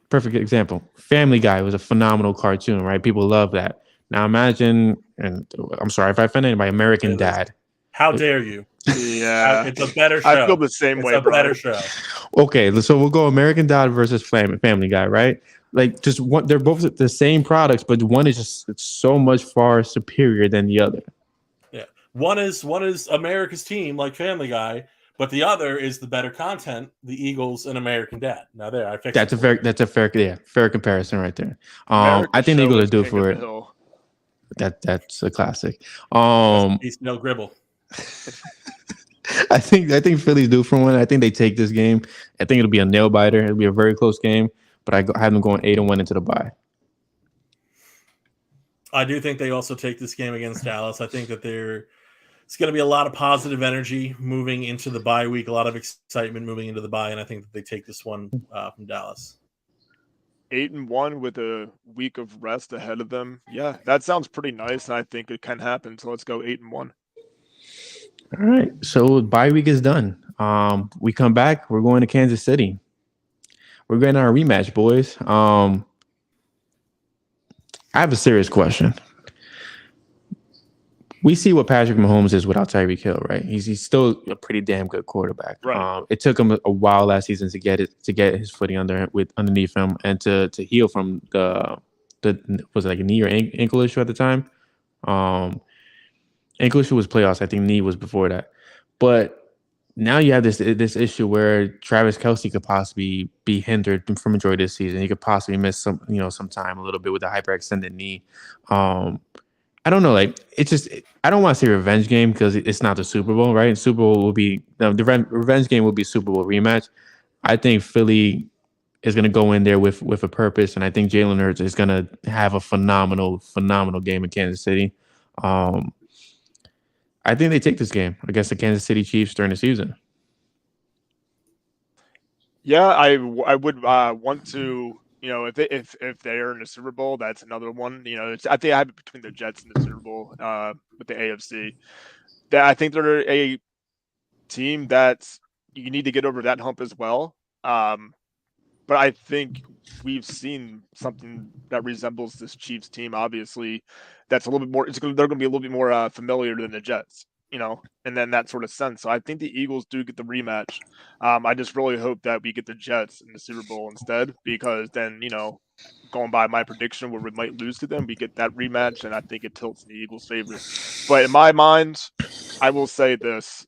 perfect example. Family Guy was a phenomenal cartoon, right? People love that. Now imagine, and I'm sorry if I offend anybody, American Dad. How dare you? Yeah, it's a better show. I feel the same way. It's a better show. Okay, so we'll go American Dad versus Family Guy, right? like just one. They're both the same products, but one is just it's so much far superior than the other. Yeah, one is America's Team, like Family Guy, but the other is the better content, the Eagles and American Dad. Now there, I fixed That's a fair comparison right there. I America's think the show Eagles is are due King for of it. the Hill. That's a classic. No Gribble. I think Philly's due for one. I think they take this game. I think it'll be a nail biter. It'll be a very close game. But I have them going 8-1 into the bye. I do think they also take this game against Dallas. I think that it's going to be a lot of positive energy moving into the bye week, a lot of excitement moving into the bye, and I think that they take this one from Dallas. 8-1 with a week of rest ahead of them. Yeah, that sounds pretty nice, and I think it can happen. So let's go 8-1. All right. So bye week is done. We come back. We're going to Kansas City. We're getting our rematch, boys. I have a serious question. We see what Patrick Mahomes is without Tyreek Hill, right? He's still a pretty damn good quarterback. Right. It took him a while last season to get his footing underneath him and to heal from the was it like a knee or ankle issue at the time. Ankle issue was playoffs. I think knee was before that. But now you have this issue where Travis Kelce could possibly be hindered from majority of the season. He could possibly miss some time a little bit with a hyperextended knee. I don't know. Like it's just I don't want to say revenge game because it's not the Super Bowl, right? Super Bowl will be the revenge game will be Super Bowl rematch. I think Philly is going to go in there with a purpose, and I think Jalen Hurts is going to have a phenomenal game in Kansas City. I think they take this game against the Kansas City Chiefs during the season. Yeah, I would want to, if they're in the Super Bowl, that's another one. I think I have it between the Jets and the Super Bowl with the AFC. I think they're a team that you need to get over that hump as well. But I think we've seen something that resembles this Chiefs team. Obviously, that's a little bit more. They're going to be a little bit more familiar than the Jets, and then that sort of sense. So I think the Eagles do get the rematch. I just really hope that we get the Jets in the Super Bowl instead, because then going by my prediction where we might lose to them, we get that rematch, and I think it tilts in the Eagles' favor. But in my mind, I will say this.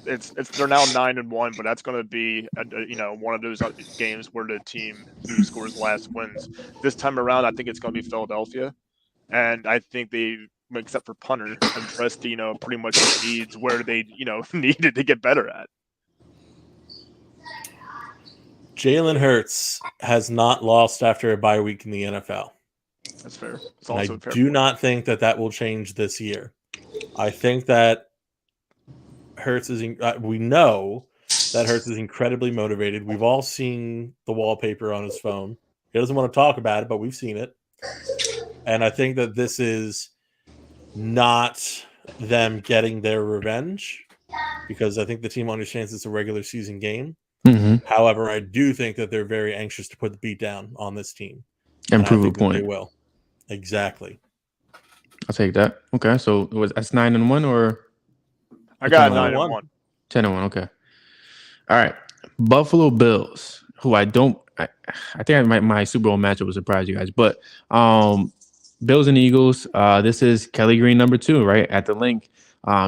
They're now 9-1, but that's going to be one of those games where the team who scores last wins. This time around, I think it's going to be Philadelphia, and I think they, except for Punter, addressed pretty much the needs where they needed to get better at. Jalen Hurts has not lost after a bye week in the NFL. That's fair. It's also a fair do point. not think that will change this year. I think that Hurts is. We know that Hurts is incredibly motivated. We've all seen the wallpaper on his phone. He doesn't want to talk about it, but we've seen it. And I think that this is not them getting their revenge, because I think the team understands it's a regular season game. Mm-hmm. However, I do think that they're very anxious to put the beat down on this team. And prove a point. point. They will. Exactly. I'll take that. Okay, so that's 9-1 or I got 9-1. 10-1. Okay. All right. Buffalo Bills, who I think my Super Bowl matchup will surprise you guys, but Bills and Eagles. This is Kelly Green number 2, right at the link.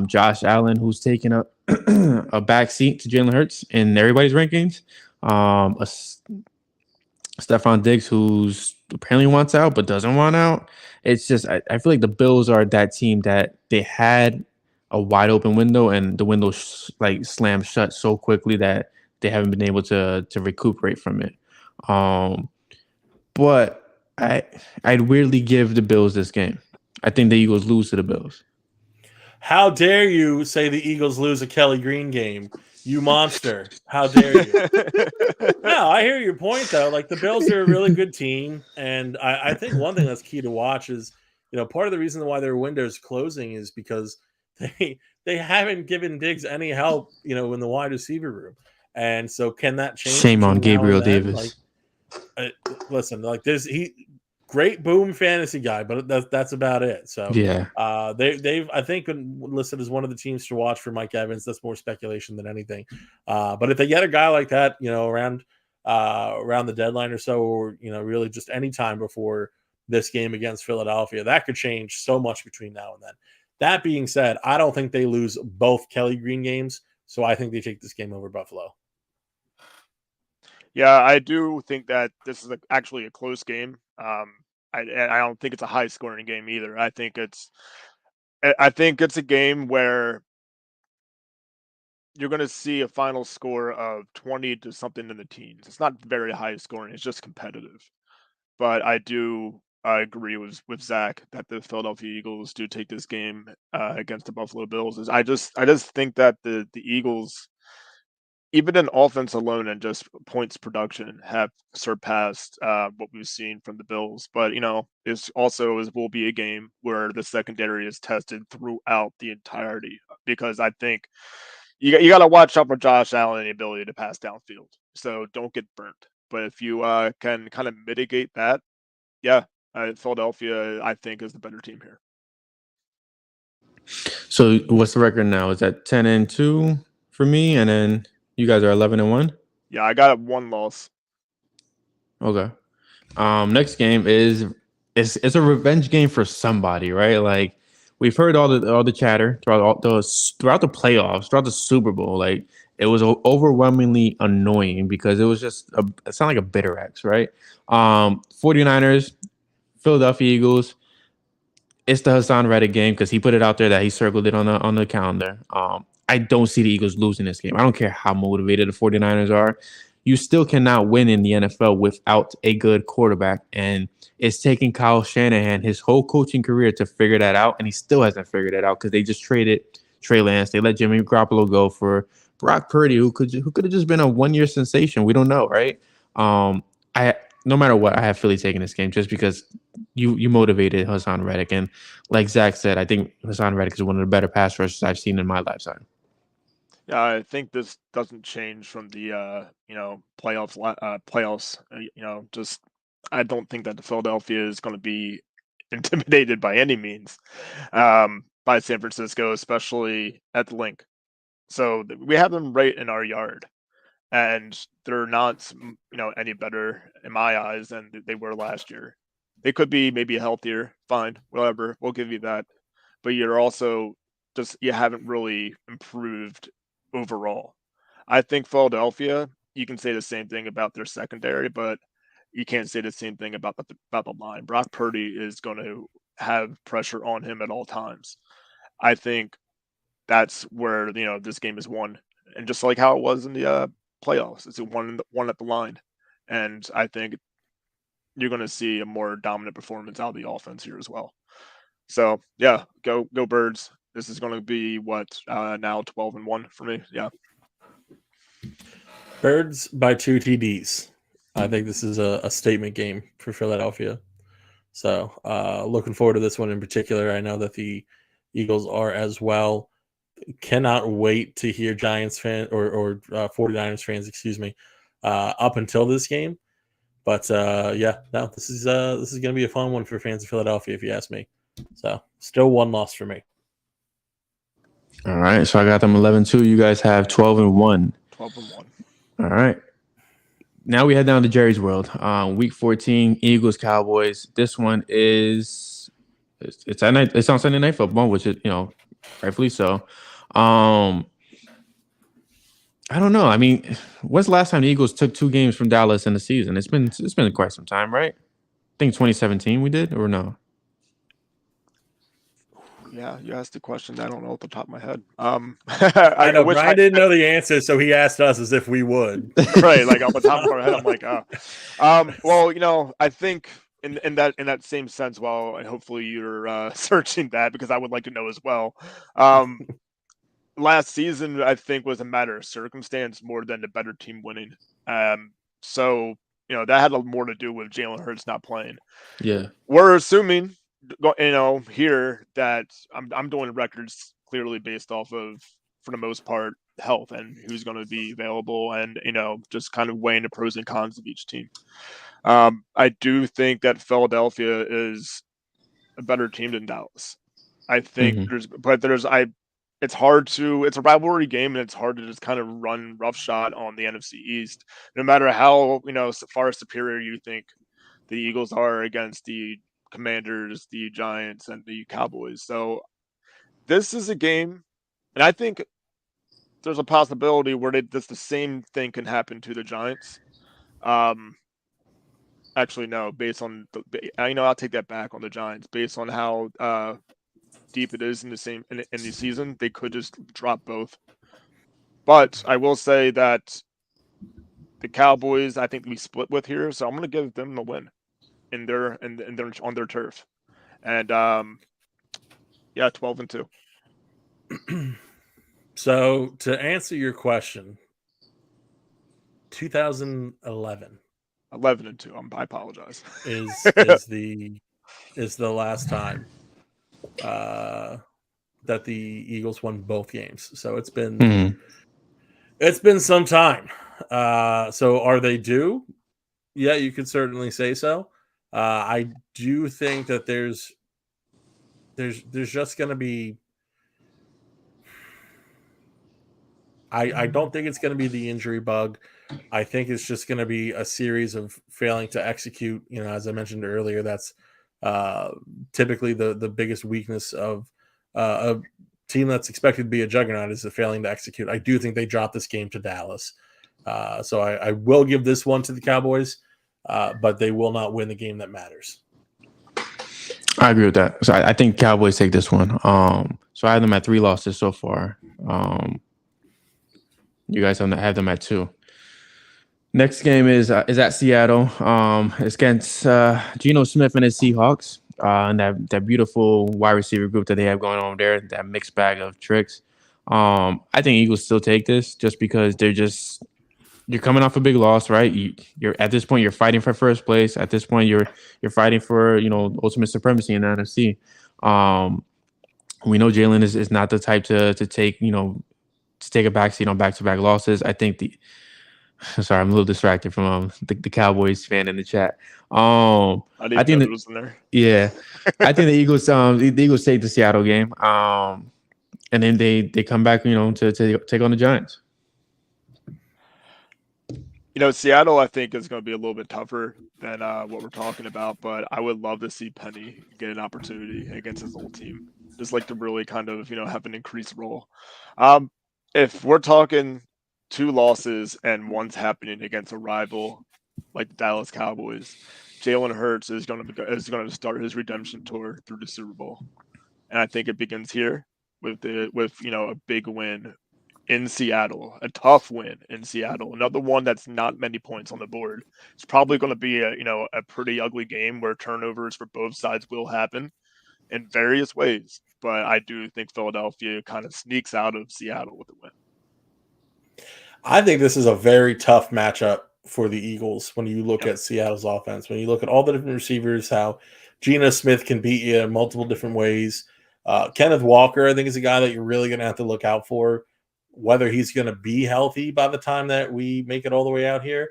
Josh Allen, who's taking a back seat to Jalen Hurts in everybody's rankings. Stephon Diggs, who's apparently wants out but doesn't want out. It's just I feel like the Bills are that team that they had a wide open window, and the window slammed shut so quickly that they haven't been able to recuperate from it. But I'd weirdly give the Bills this game. I think the Eagles lose to the Bills. How dare you say the Eagles lose a Kelly Green game? You monster. How dare you? No, I hear your point, though. Like, the Bills are a really good team. And I think one thing that's key to watch is, part of the reason why their window is closing is because they haven't given Diggs any help, in the wide receiver room. And so can that change? Shame on Gabriel Davis. Listen, great boom fantasy guy, but that's about it. So yeah, they've I think been listed as one of the teams to watch for Mike Evans. That's more speculation than anything. But if they get a guy like that, around around the deadline or so, or really just any time before this game against Philadelphia. That could change so much between now and then. That being said, I don't think they lose both Kelly Green games, so I think they take this game over Buffalo. Yeah, I do think that this is actually a close game. I don't think it's a high scoring game either. I think it's a game where you're going to see a final score of 20 to something in the teens. It's not very high scoring. It's just competitive. But I agree with Zach that the Philadelphia Eagles do take this game against the Buffalo Bills. I just think that the Eagles, even in offense alone and just points production, have surpassed what we've seen from the Bills. But it's also will be a game where the secondary is tested throughout the entirety, because I think you got to watch out for Josh Allen and the ability to pass downfield. So don't get burnt. But if you can kind of mitigate that, yeah, Philadelphia, I think, is the better team here. So what's the record now? Is that 10-2 for me, and then you guys are 11-1? Yeah, I got one loss. Okay. Next game is it's a revenge game for somebody, right? Like, we've heard all the chatter throughout the playoffs, throughout the Super Bowl. Like, it was overwhelmingly annoying because it was just it sounded like a bitter X, right? 49ers, Philadelphia Eagles. It's the Hassan Reddick game because he put it out there that he circled it on the calendar. I don't see the Eagles losing this game. I don't care how motivated the 49ers are. You still cannot win in the NFL without a good quarterback. And it's taking Kyle Shanahan his whole coaching career to figure that out. And he still hasn't figured it out because they just traded Trey Lance. They let Jimmy Garoppolo go for Brock Purdy, who could have just been a one-year sensation. We don't know, right? No matter what, I have Philly taking this game just because you motivated Hassan Reddick. And like Zach said, I think Hassan Reddick is one of the better pass rushers I've seen in my lifetime. Yeah, I think this doesn't change from the playoffs. Just I don't think that the Philadelphia is going to be intimidated by any means by San Francisco, especially at the Link. So we have them right in our yard, and they're not any better in my eyes than they were last year. They could be maybe healthier, fine, whatever. We'll give you that. But you're also you haven't really improved overall. I think Philadelphia, you can say the same thing about their secondary, but you can't say the same thing about the line. Brock Purdy is going to have pressure on him at all times. I think that's where this game is won, and just like how it was in the playoffs, it's one at the line, and I think you're going to see a more dominant performance out of the offense here as well. So yeah, go Birds. This is going to be now 12-1 for me. Yeah. Birds by 2 TDs. I think this is a statement game for Philadelphia. So looking forward to this one in particular. I know that the Eagles are as well. Cannot wait to hear Giants fan or 49ers fans, up until this game. But this is going to be a fun one for fans of Philadelphia, if you ask me. So still one loss for me. All right, so I got them 11-2. You guys have 12-1. 12-1. All right. Now we head down to Jerry's World. Week 14, Eagles, Cowboys. This one it's at night. It's on Sunday Night Football, which is rightfully so. I don't know. I mean, when's the last time the Eagles took 2 games from Dallas in the season? It's been quite some time, right? I think 2017 we did, or no? Yeah, you asked the question. I don't know off the top of my head. I know Brian didn't know the answer, so he asked us as if we would. Right, like off the top of our head, I'm like, well, I think in that same sense, and hopefully you're searching that because I would like to know as well. Last season, I think, was a matter of circumstance more than the better team winning. So that had more to do with Jalen Hurts not playing. Yeah, we're assuming here that I'm doing records clearly based off of, for the most part, health and who's going to be available, and just kind of weighing the pros and cons of each team. I do think that Philadelphia is a better team than Dallas. I think it's a rivalry game, and it's hard to just kind of run roughshod on the NFC East, no matter how far superior you think the Eagles are against the Commanders, the Giants, and the Cowboys. So this is a game, and I think there's a possibility where the same thing can happen to the Giants. Actually, no. Based on I'll take that back on the Giants. Based on how deep it is in the season, they could just drop both. But I will say that the Cowboys, I think we split with here, so I'm going to give them the win in their on their turf, and 12-2. So to answer your question, 2011 11-2. I apologize. is the last time that the Eagles won both games. So it's been some time. So are they due? Yeah, you could certainly say so. I do think that there's just going to be. I don't think it's going to be the injury bug. I think it's just going to be a series of failing to execute. As I mentioned earlier, that's typically the biggest weakness of a team that's expected to be a juggernaut is the failing to execute. I do think they dropped this game to Dallas. So I will give this one to the Cowboys, but they will not win the game that matters. I agree with that. So I think Cowboys take this one. So I have them at 3 losses so far. You guys have them at 2. Next game is at Seattle. It's against Geno Smith and his Seahawks, and that beautiful wide receiver group that they have going on there. That mixed bag of tricks. I think Eagles still take this just because you're coming off a big loss, right? You're at this point you're fighting for first place. At this point you're fighting for ultimate supremacy in the NFC. We know Jalen is not the type to take to take a backseat on back-to-back losses. I think sorry, I'm a little distracted from the Cowboys fan in the chat. I think it was in there. Yeah, I think the Eagles take the Seattle game, and then they come back to take on the Giants. Seattle, I think, is going to be a little bit tougher than what we're talking about, but I would love to see Penny get an opportunity against his old team. Just like to really kind of, have an increased role. If we're talking 2 losses and one's happening against a rival like the Dallas Cowboys, Jalen Hurts is going to start his redemption tour through the Super Bowl, and I think it begins here with a big win in Seattle, a tough win in Seattle, another one that's not many points on the board. It's probably going to be a pretty ugly game where turnovers for both sides will happen in various ways, but I do think Philadelphia kind of sneaks out of Seattle with a win. I think this is a very tough matchup for the Eagles when you look at Seattle's offense. When you look at all the different receivers, how Geno Smith can beat you in multiple different ways. Kenneth Walker, I think, is a guy that you're really going to have to look out for. Whether he's going to be healthy by the time that we make it all the way out here,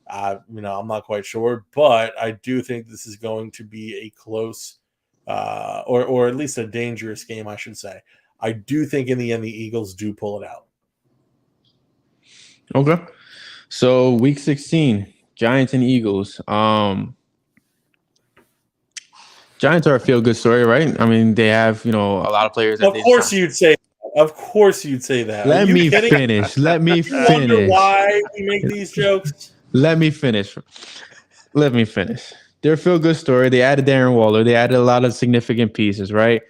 I'm not quite sure. But I do think this is going to be a close or at least a dangerous game, I should say. I do think in the end the Eagles do pull it out. Okay. So week 16, Giants and Eagles. Giants are a feel-good story, right? I mean, they have, a lot of players. Of course you'd say that. Let me finish. Let me finish. Wonder why we make these jokes? Let me finish. They're a feel-good story. They added Darren Waller. They added a lot of significant pieces, right?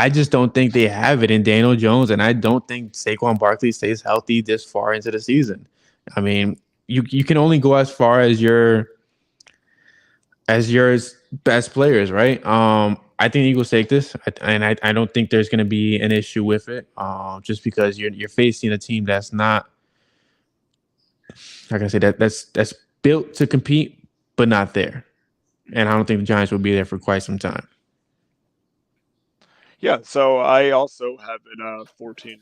I just don't think they have it in Daniel Jones, and I don't think Saquon Barkley stays healthy this far into the season. I mean, you can only go as far as your best players, right? I think Eagles take this, and I don't think there's going to be an issue with it, just because you're facing a team that's not, like I said, that's built to compete, but not there. And I don't think the Giants will be there for quite some time. Yeah, so I also have it 14-2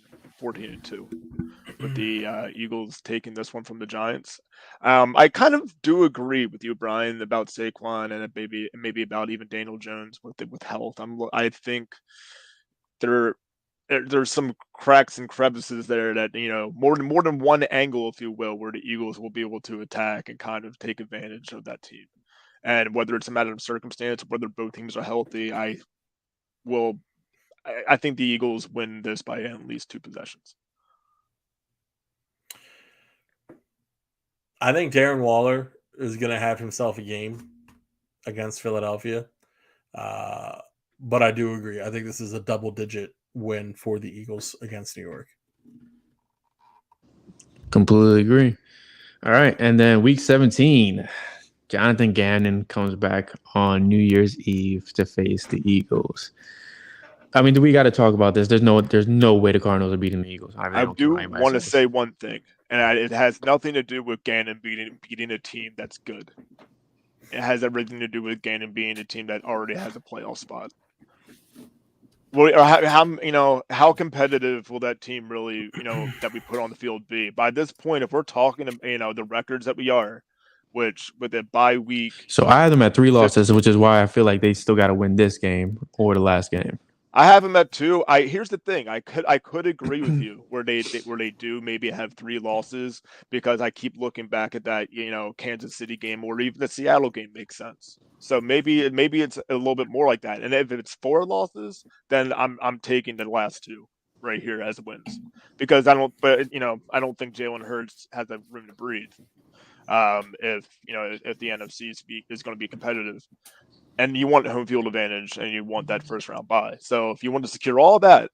with the Eagles taking this one from the Giants. I kind of do agree with you, Brian, about Saquon and maybe about even Daniel Jones with health. I think they're there's some cracks and crevices there that, more than one angle, if you will, where the Eagles will be able to attack and kind of take advantage of that team. And whether it's a matter of circumstance, whether both teams are healthy, I think the Eagles win this by at least 2 possessions. I think Darren Waller is going to have himself a game against Philadelphia. But I do agree. I think this is a double-digit win for the Eagles against New York. Completely agree. All right. And then week 17, Jonathan Gannon comes back on New Year's Eve to face the Eagles. I mean, we got to talk about this. There's no way the Cardinals are beating the Eagles. I do want to say one thing, and it has nothing to do with Gannon beating a team that's good. It has everything to do with Gannon being a team that already has a playoff spot. Well, how competitive will that team really, that we put on the field be? By this point, if we're talking, the records that we are, which with a bye week. So I have them at 3 losses, which is why I feel like they still got to win this game or the last game. I have them at 2. Here's the thing. I could agree with you where they do maybe have 3 losses, because I keep looking back at that, Kansas City game or even the Seattle game makes sense. So maybe it's a little bit more like that. And if it's 4 losses, then I'm taking the last 2 right here as wins, because I don't think Jalen Hurts has that room to breathe. If the NFC is going to be competitive. And you want home field advantage, and you want that first round bye. So if you want to secure all that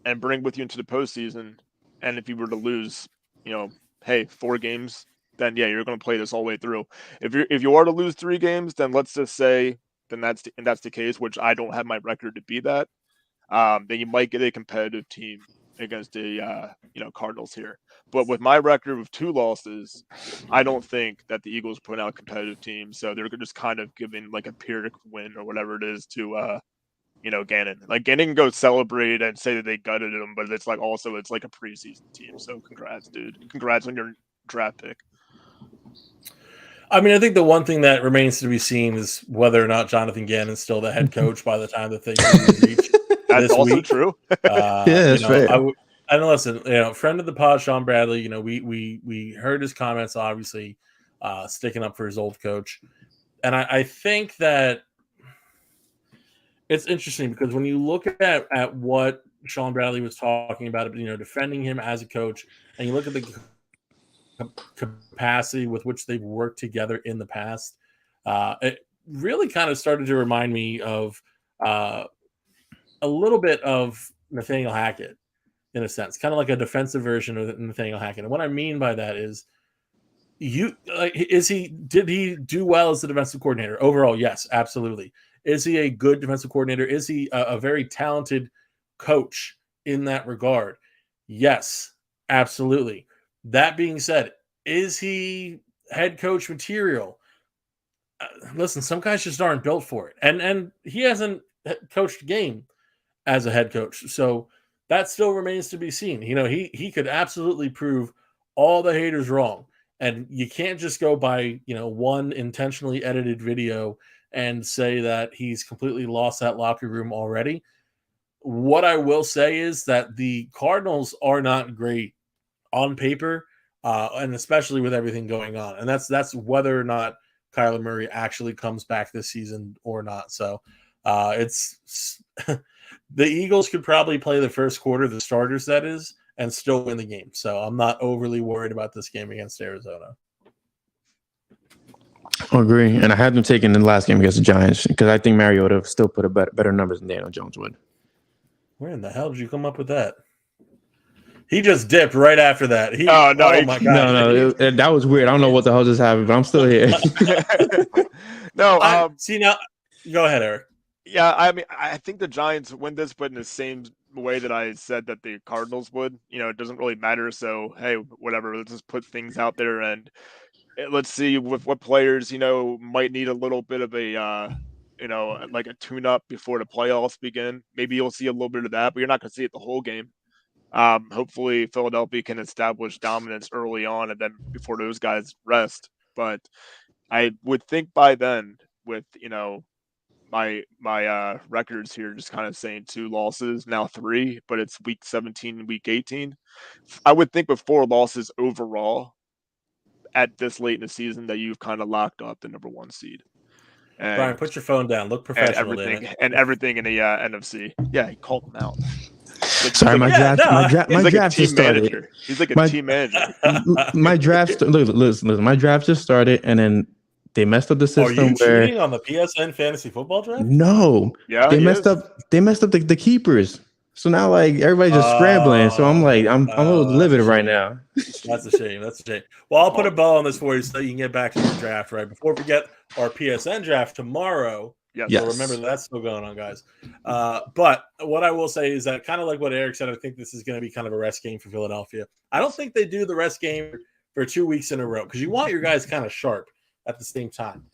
and bring with you into the postseason, and if you were to lose, 4 games, then yeah, you're going to play this all the way through. If you are to lose 3 games, then let's just say that's the case, which I don't have my record to be that. Then you might get a competitive team against the Cardinals here. But with my record of 2 losses, I don't think that the Eagles put out a competitive team. So they're just kind of giving like a Pyrrhic win or whatever it is to Gannon. Like, Gannon can go celebrate and say that they gutted him, but it's like a preseason team. So congrats, dude. Congrats on your draft pick. I mean, I think the one thing that remains to be seen is whether or not Jonathan Gannon is still the head coach by the time that they reach. That's also week. True. Yeah, that's fair. And listen, friend of the pod, Sean Bradley, we heard his comments, obviously, sticking up for his old coach. And I think that it's interesting because when you look at what Sean Bradley was talking about, defending him as a coach, and you look at the capacity with which they've worked together in the past, it really kind of started to remind me of a little bit of Nathaniel Hackett, in a sense, kind of like a defensive version of Nathaniel Hackett. And what I mean by that is, did he do well as the defensive coordinator? Overall, yes, absolutely. Is he a good defensive coordinator? Is he a very talented coach in that regard? Yes, absolutely. That being said, is he head coach material? Listen, some guys just aren't built for it. And he hasn't coached a game as a head coach. So that still remains to be seen. He could absolutely prove all the haters wrong. And you can't just go by, one intentionally edited video and say that he's completely lost that locker room already. What I will say is that the Cardinals are not great on paper, and especially with everything going on. And that's whether or not Kyler Murray actually comes back this season or not. So it's the Eagles could probably play the first quarter, the starters that is, and still win the game. So I'm not overly worried about this game against Arizona. I agree. And I had them taking the last game against the Giants because I think Mariota still put a better numbers than Daniel Jones would. Where in the hell did you come up with that? He just dipped right after that. Oh my God. No, that was weird. I don't know what the hell just happened, but I'm still here. No, see now. Go ahead, Eric. Yeah, I mean, I think the Giants win this, but in the same way that I said that the Cardinals would. It doesn't really matter. So, hey, whatever. Let's just put things out there and let's see what players, might need a little bit of a, like a tune-up before the playoffs begin. Maybe you'll see a little bit of that, but you're not going to see it the whole game. Hopefully Philadelphia can establish dominance early on and then before those guys rest. But I would think by then with, my records here just kind of saying 2 losses, now 3, but it's week 17 and week 18. I would think with 4 losses overall at this late in the season that you've kind of locked up the number 1 seed. And, Brian, put your phone down. Look professional, and everything in the NFC. Yeah, he called him out. Sorry, my draft just started. Manager. He's like a team manager. My draft, listen, my draft just started, and then they messed up the system. Are you cheating on the PSN fantasy football draft? No, they messed up. They messed up the keepers. So now, like, everybody's just scrambling. So I'm like, I'm a little livid right now. That's a shame. That's a shame. Well, I'll put a bow on this for you so you can get back to your draft, right? Before we get our PSN draft tomorrow. Yes. So remember, that's still going on, guys. But what I will say is that kind of like what Eric said, I think this is going to be kind of a rest game for Philadelphia. I don't think they do the rest game for 2 weeks in a row because you want your guys kind of sharp at the same time.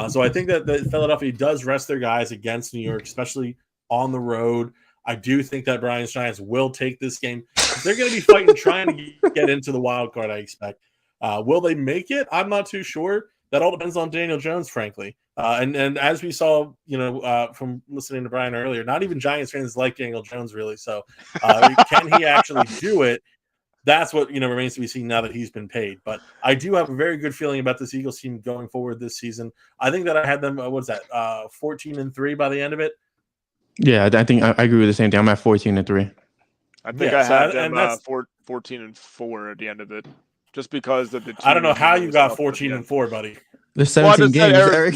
So I think that Philadelphia does rest their guys against New York, especially on the road. I do think that Brian's Giants will take this game. They're going to be fighting, trying to get into the wild card, I expect. Will they make it? I'm not too sure. That all depends on Daniel Jones, frankly. And as we saw, from listening to Brian earlier, not even Giants fans like Daniel Jones, really. So can he actually do it? That's what remains to be seen now that he's been paid. But I do have a very good feeling about this Eagles team going forward this season. I think that I had them, 14-3 by the end of it. Yeah, I think I agree with the same thing. I'm at 14-3. I think I had them 14-4 at the end of it, just because of the. I don't know how you got 14-4, buddy. There's 17 games, Eric.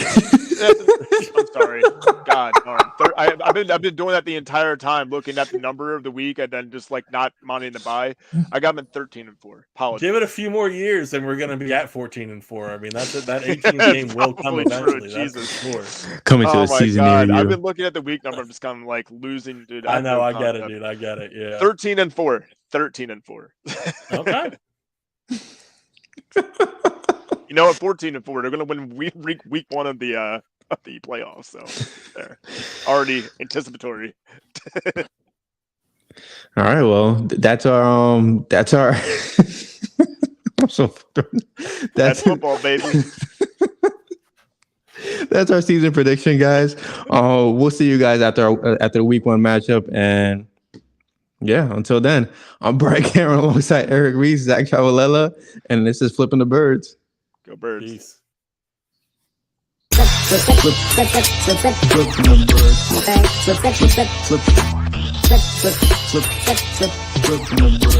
I'm sorry. God darn. I've been doing that the entire time, looking at the number of the week and then just like not wanting to buy. I got them at 13-4. Apologies. Give it a few more years, and we're going to be at 14-4. I mean, that 18 game will come eventually. Jesus. Coming to a season near you. I've been looking at the week number. I'm just kind of like losing, dude. I know. I get it, dude. I get it. Yeah. 13-4. 13-4. Okay. At 14-4, they're going to win week 1 of the playoffs. So there, already anticipatory. All right, well, that's our that's football, baby. That's our season prediction, guys. We'll see you guys after week 1 matchup, and yeah, until then, I'm Brian Cameron alongside Eric Reese, Zach Chavalella, and this is Flipping the Birds. Go Birds. Peace. Flip the bird.